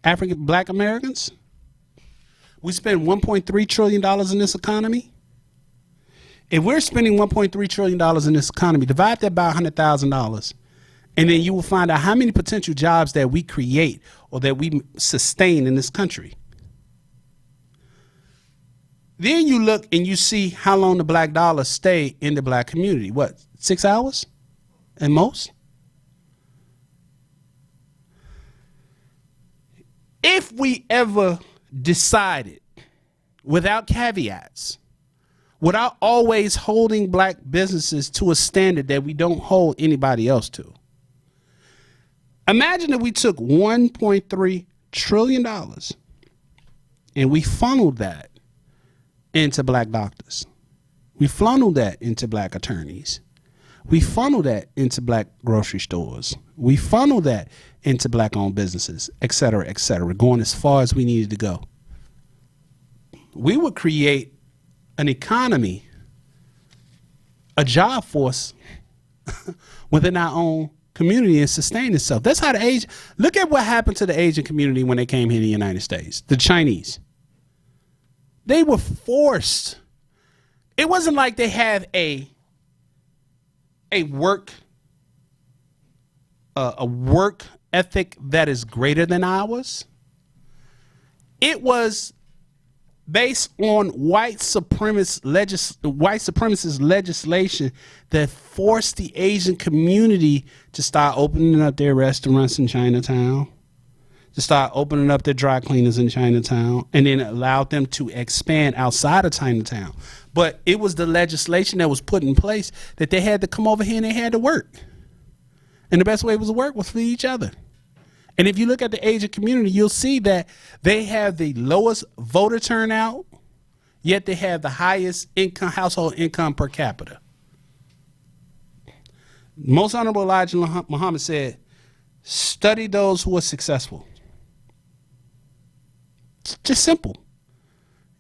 Black Americans? We spend $1.3 trillion in this economy. If we're spending $1.3 trillion in this economy, divide that by $100,000 And then you will find out how many potential jobs that we create or that we sustain in this country. Then you look and you see how long the black dollar stay in the black community. What, 6 hours at most? If we ever decided, without caveats, without always holding black businesses to a standard that we don't hold anybody else to, imagine if we took $1.3 trillion and we funneled that into black doctors. We funneled that into black attorneys. We funneled that into black grocery stores. We funneled that into black-owned businesses, et cetera, going as far as we needed to go. We would create an economy, a job force within our own community and sustain itself. That's how the Asian, look at what happened to the Asian community when they came here to the United States, the Chinese. They were forced. It wasn't like they had a work ethic that is greater than ours. It was based on white supremacist legislation that forced the Asian community to start opening up their restaurants in Chinatown, to start opening up their dry cleaners in Chinatown, and then allowed them to expand outside of Chinatown. But it was the legislation that was put in place that they had to come over here and they had to work. And the best way was to work was for each other. And if you look at the Asian community, you'll see that they have the lowest voter turnout, yet they have the highest income, household income per capita. Most Honorable Elijah Muhammad said, study those who are successful. It's just simple.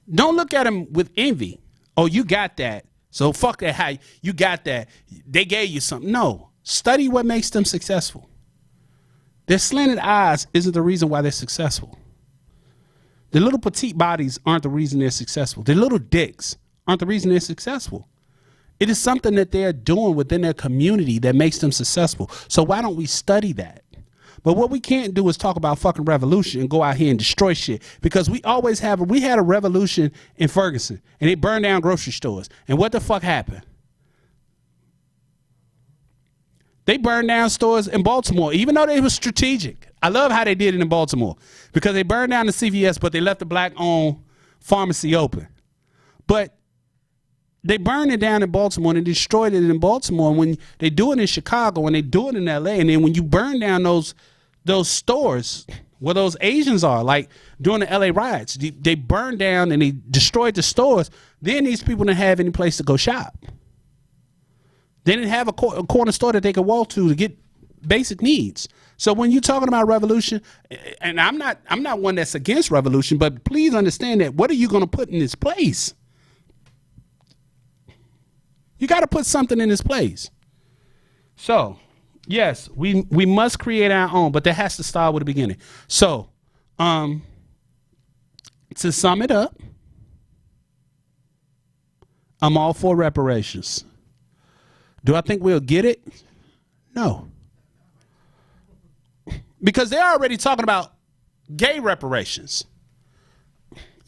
Don't look at them with envy. Oh, you got that, so fuck that. How you got that? They gave you something. No, study what makes them successful. Their slanted eyes isn't the reason why they're successful. Their little petite bodies aren't the reason they're successful. Their little dicks aren't the reason they're successful. It is something that they're doing within their community that makes them successful. So why don't we study that? But what we can't do is talk about fucking revolution and go out here and destroy shit, because we had a revolution in Ferguson and they burned down grocery stores. And what the fuck happened? They burned down stores in Baltimore, even though they were strategic. I love how they did it in Baltimore, because they burned down the CVS, but they left the black-owned pharmacy open. But they burned it down in Baltimore and they destroyed it in Baltimore. And when they do it in Chicago and they do it in LA, and then when you burn down those stores where those Asians are, like during the LA riots, they burned down and they destroyed the stores. Then these people didn't have any place to go shop. They didn't have a corner store that they could walk to get basic needs. So when you're talking about revolution, and I'm not one that's against revolution, but please understand that what are you going to put in its place? You got to put something in its place. So, yes, we must create our own, but that has to start with the beginning. So, to sum it up, I'm all for reparations. Do I think we'll get it? No. Because they're already talking about gay reparations.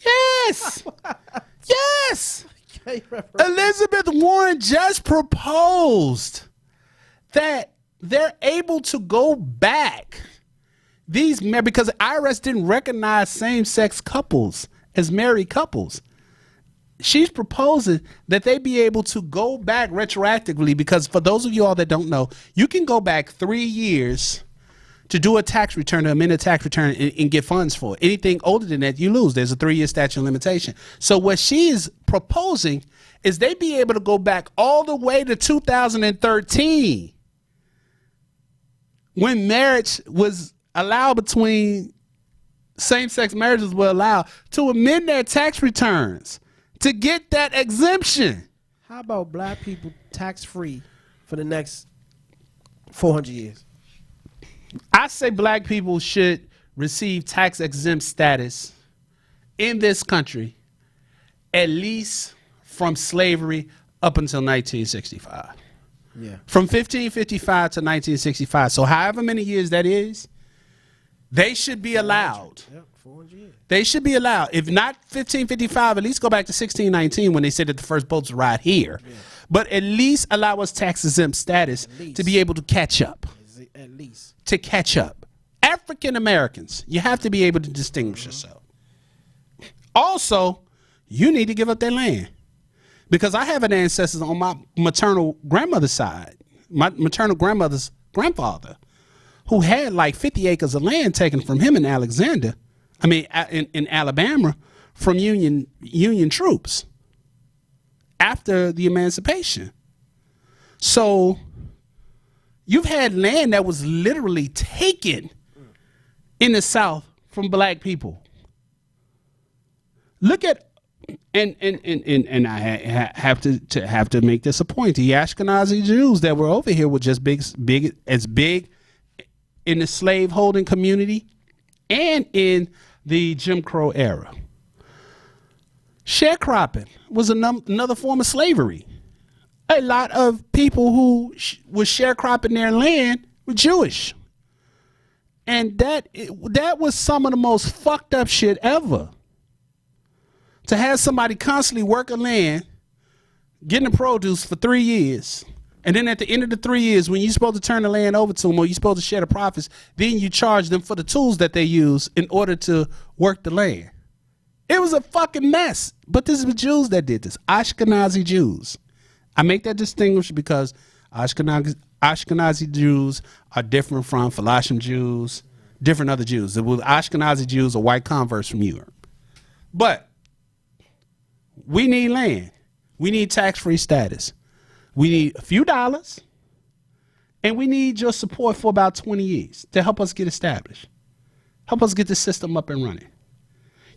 Yes. Yes. Elizabeth Warren just proposed that they're able to go back because the IRS didn't recognize same-sex couples as married couples. She's proposing that they be able to go back retroactively, because for those of you all that don't know, you can go back 3 years to do a tax return, to amend a tax return and get funds for it. Anything older than that, you lose. There's a 3-year statute of limitation. So what she is proposing is they be able to go back all the way to 2013 when marriage was allowed, between same-sex marriages were allowed, to amend their tax returns to get that exemption. How about black people tax-free for the next 400 years? I say black people should receive tax-exempt status in this country at least from slavery up until 1965. Yeah. From 1555 to 1965. So however many years that is, they should be allowed. Yep, 400 years. They should be allowed. If not 1555, at least go back to 1619 when they said that the first boats arrived here. Yeah. But at least allow us tax exempt status to be able to catch up. At least. To catch up. African Americans, you have to be able to distinguish yourself. Also, you need to give up that land. Because I have an ancestor on my maternal grandmother's side, my maternal grandmother's grandfather, who had like 50 acres of land taken from him in Alabama, from Union troops after the emancipation. So you've had land that was literally taken in the South from black people. Look at and I have to make this a point. The Ashkenazi Jews that were over here were just big in the slave holding community and in the Jim Crow era. Sharecropping was another form of slavery. A lot of people who were sharecropping their land were Jewish. And that was some of the most fucked up shit ever. To have somebody constantly work a land, getting the produce for 3 years, and then at the end of the 3 years, when you're supposed to turn the land over to them or you're supposed to share the profits, then you charge them for the tools that they use in order to work the land. It was a fucking mess. But this is the Jews that did this. Ashkenazi Jews. I make that distinction because Ashkenazi Jews are different from Falashim Jews, different other Jews. The Ashkenazi Jews are white converts from Europe. But we need land. We need tax-free status. We need a few dollars, and we need your support for about 20 years to help us get established. Help us get the system up and running.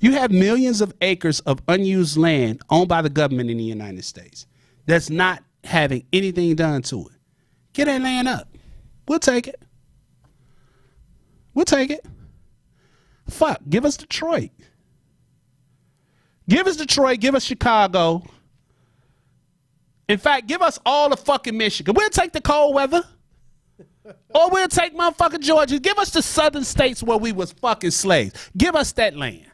You have millions of acres of unused land owned by the government in the United States that's not having anything done to it. Get that land up. We'll take it. We'll take it. Fuck, give us Detroit. Give us Detroit, give us Chicago. In fact, give us all the fucking Michigan. We'll take the cold weather. Or we'll take motherfucking Georgia. Give us the southern states where we was fucking slaves. Give us that land.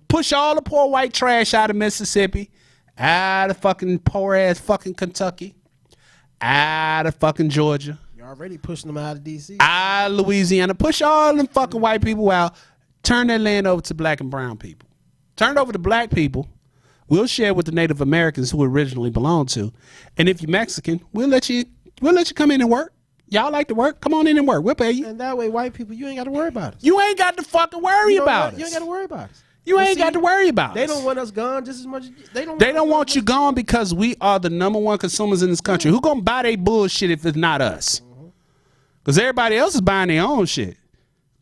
Push all the poor white trash out of Mississippi, out of fucking poor ass fucking Kentucky, out of fucking Georgia. You're already pushing them out of D.C. Out of Louisiana. Push all them fucking white people out. Turn that land over to black and brown people. Turn it over to black people. We'll share with the Native Americans who originally belonged to. And if you're Mexican, we'll let you come in and work. Y'all like to work? Come on in and work. We'll pay you. And that way, white people, you ain't got to worry about us. You ain't got to fucking worry about us. You ain't got to worry about us. You ain't got to worry about us. They don't want us gone just as much as they don't. They don't want you gone because we are the number one consumers in this country. Who gonna buy their bullshit if it's not us? Because everybody else is buying their own shit.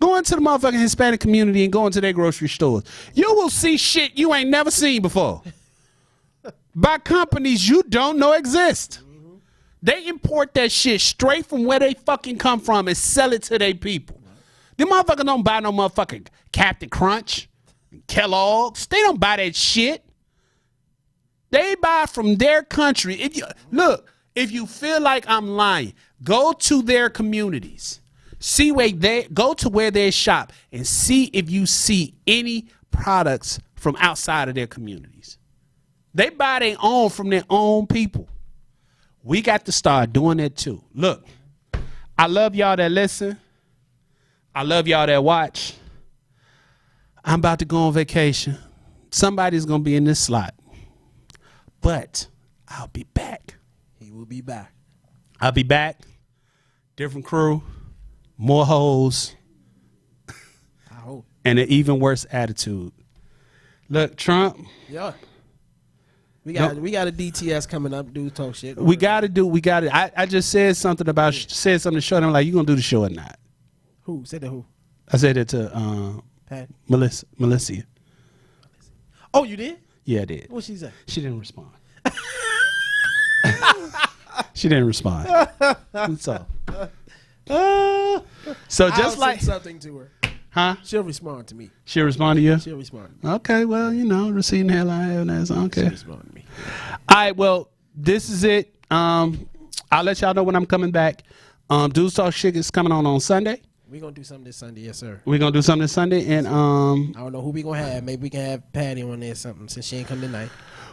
Go into the motherfucking Hispanic community and go into their grocery stores. You will see shit you ain't never seen before. By companies you don't know exist. They import that shit straight from where they fucking come from and sell it to their people. Them motherfuckers don't buy no motherfucking Captain Crunch, Kellogg's. They don't buy that shit. They buy from their country. If you feel like I'm lying, go to their communities. See where go to where they shop and see if you see any products from outside of their communities. They buy their own from their own people. We got to start doing that too. Look, I love y'all that listen. I love y'all that watch. I'm about to go on vacation. Somebody's going to be in this slot. But I'll be back. He will be back. I'll be back. Different crew. More hoes. I hope. And an even worse attitude. Look, Trump. Yeah. We got a DTS coming up. Dude, talk shit. We got it. I just said something to show them like, you going to do the show or not? Who? Said to who? I said it to Pat. Melissa. Oh, you did? Yeah, I did. What she say? She didn't respond. She didn't respond. So just like something to her. Huh? She'll respond to me. She'll respond to you? She'll respond to me. Okay, well, receiving headline evidence. Okay. She'll respond to me. All right, well, this is it. I'll let y'all know when I'm coming back. Dudes Talk Shit is coming on Sunday. We're gonna do something this Sunday, yes, sir. We're gonna do something this Sunday, and I don't know who we gonna have. Maybe we can have Patty on there or something since she ain't come tonight.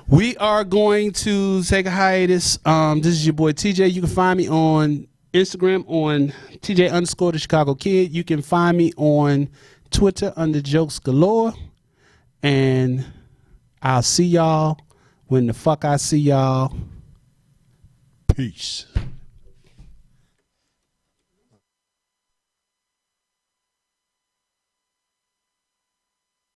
we are going to take a hiatus. This is your boy TJ. You can find me on Instagram on TJ_the Chicago Kid. You can find me on Twitter under Jokes Galore. And I'll see y'all when the fuck I see y'all. Peace.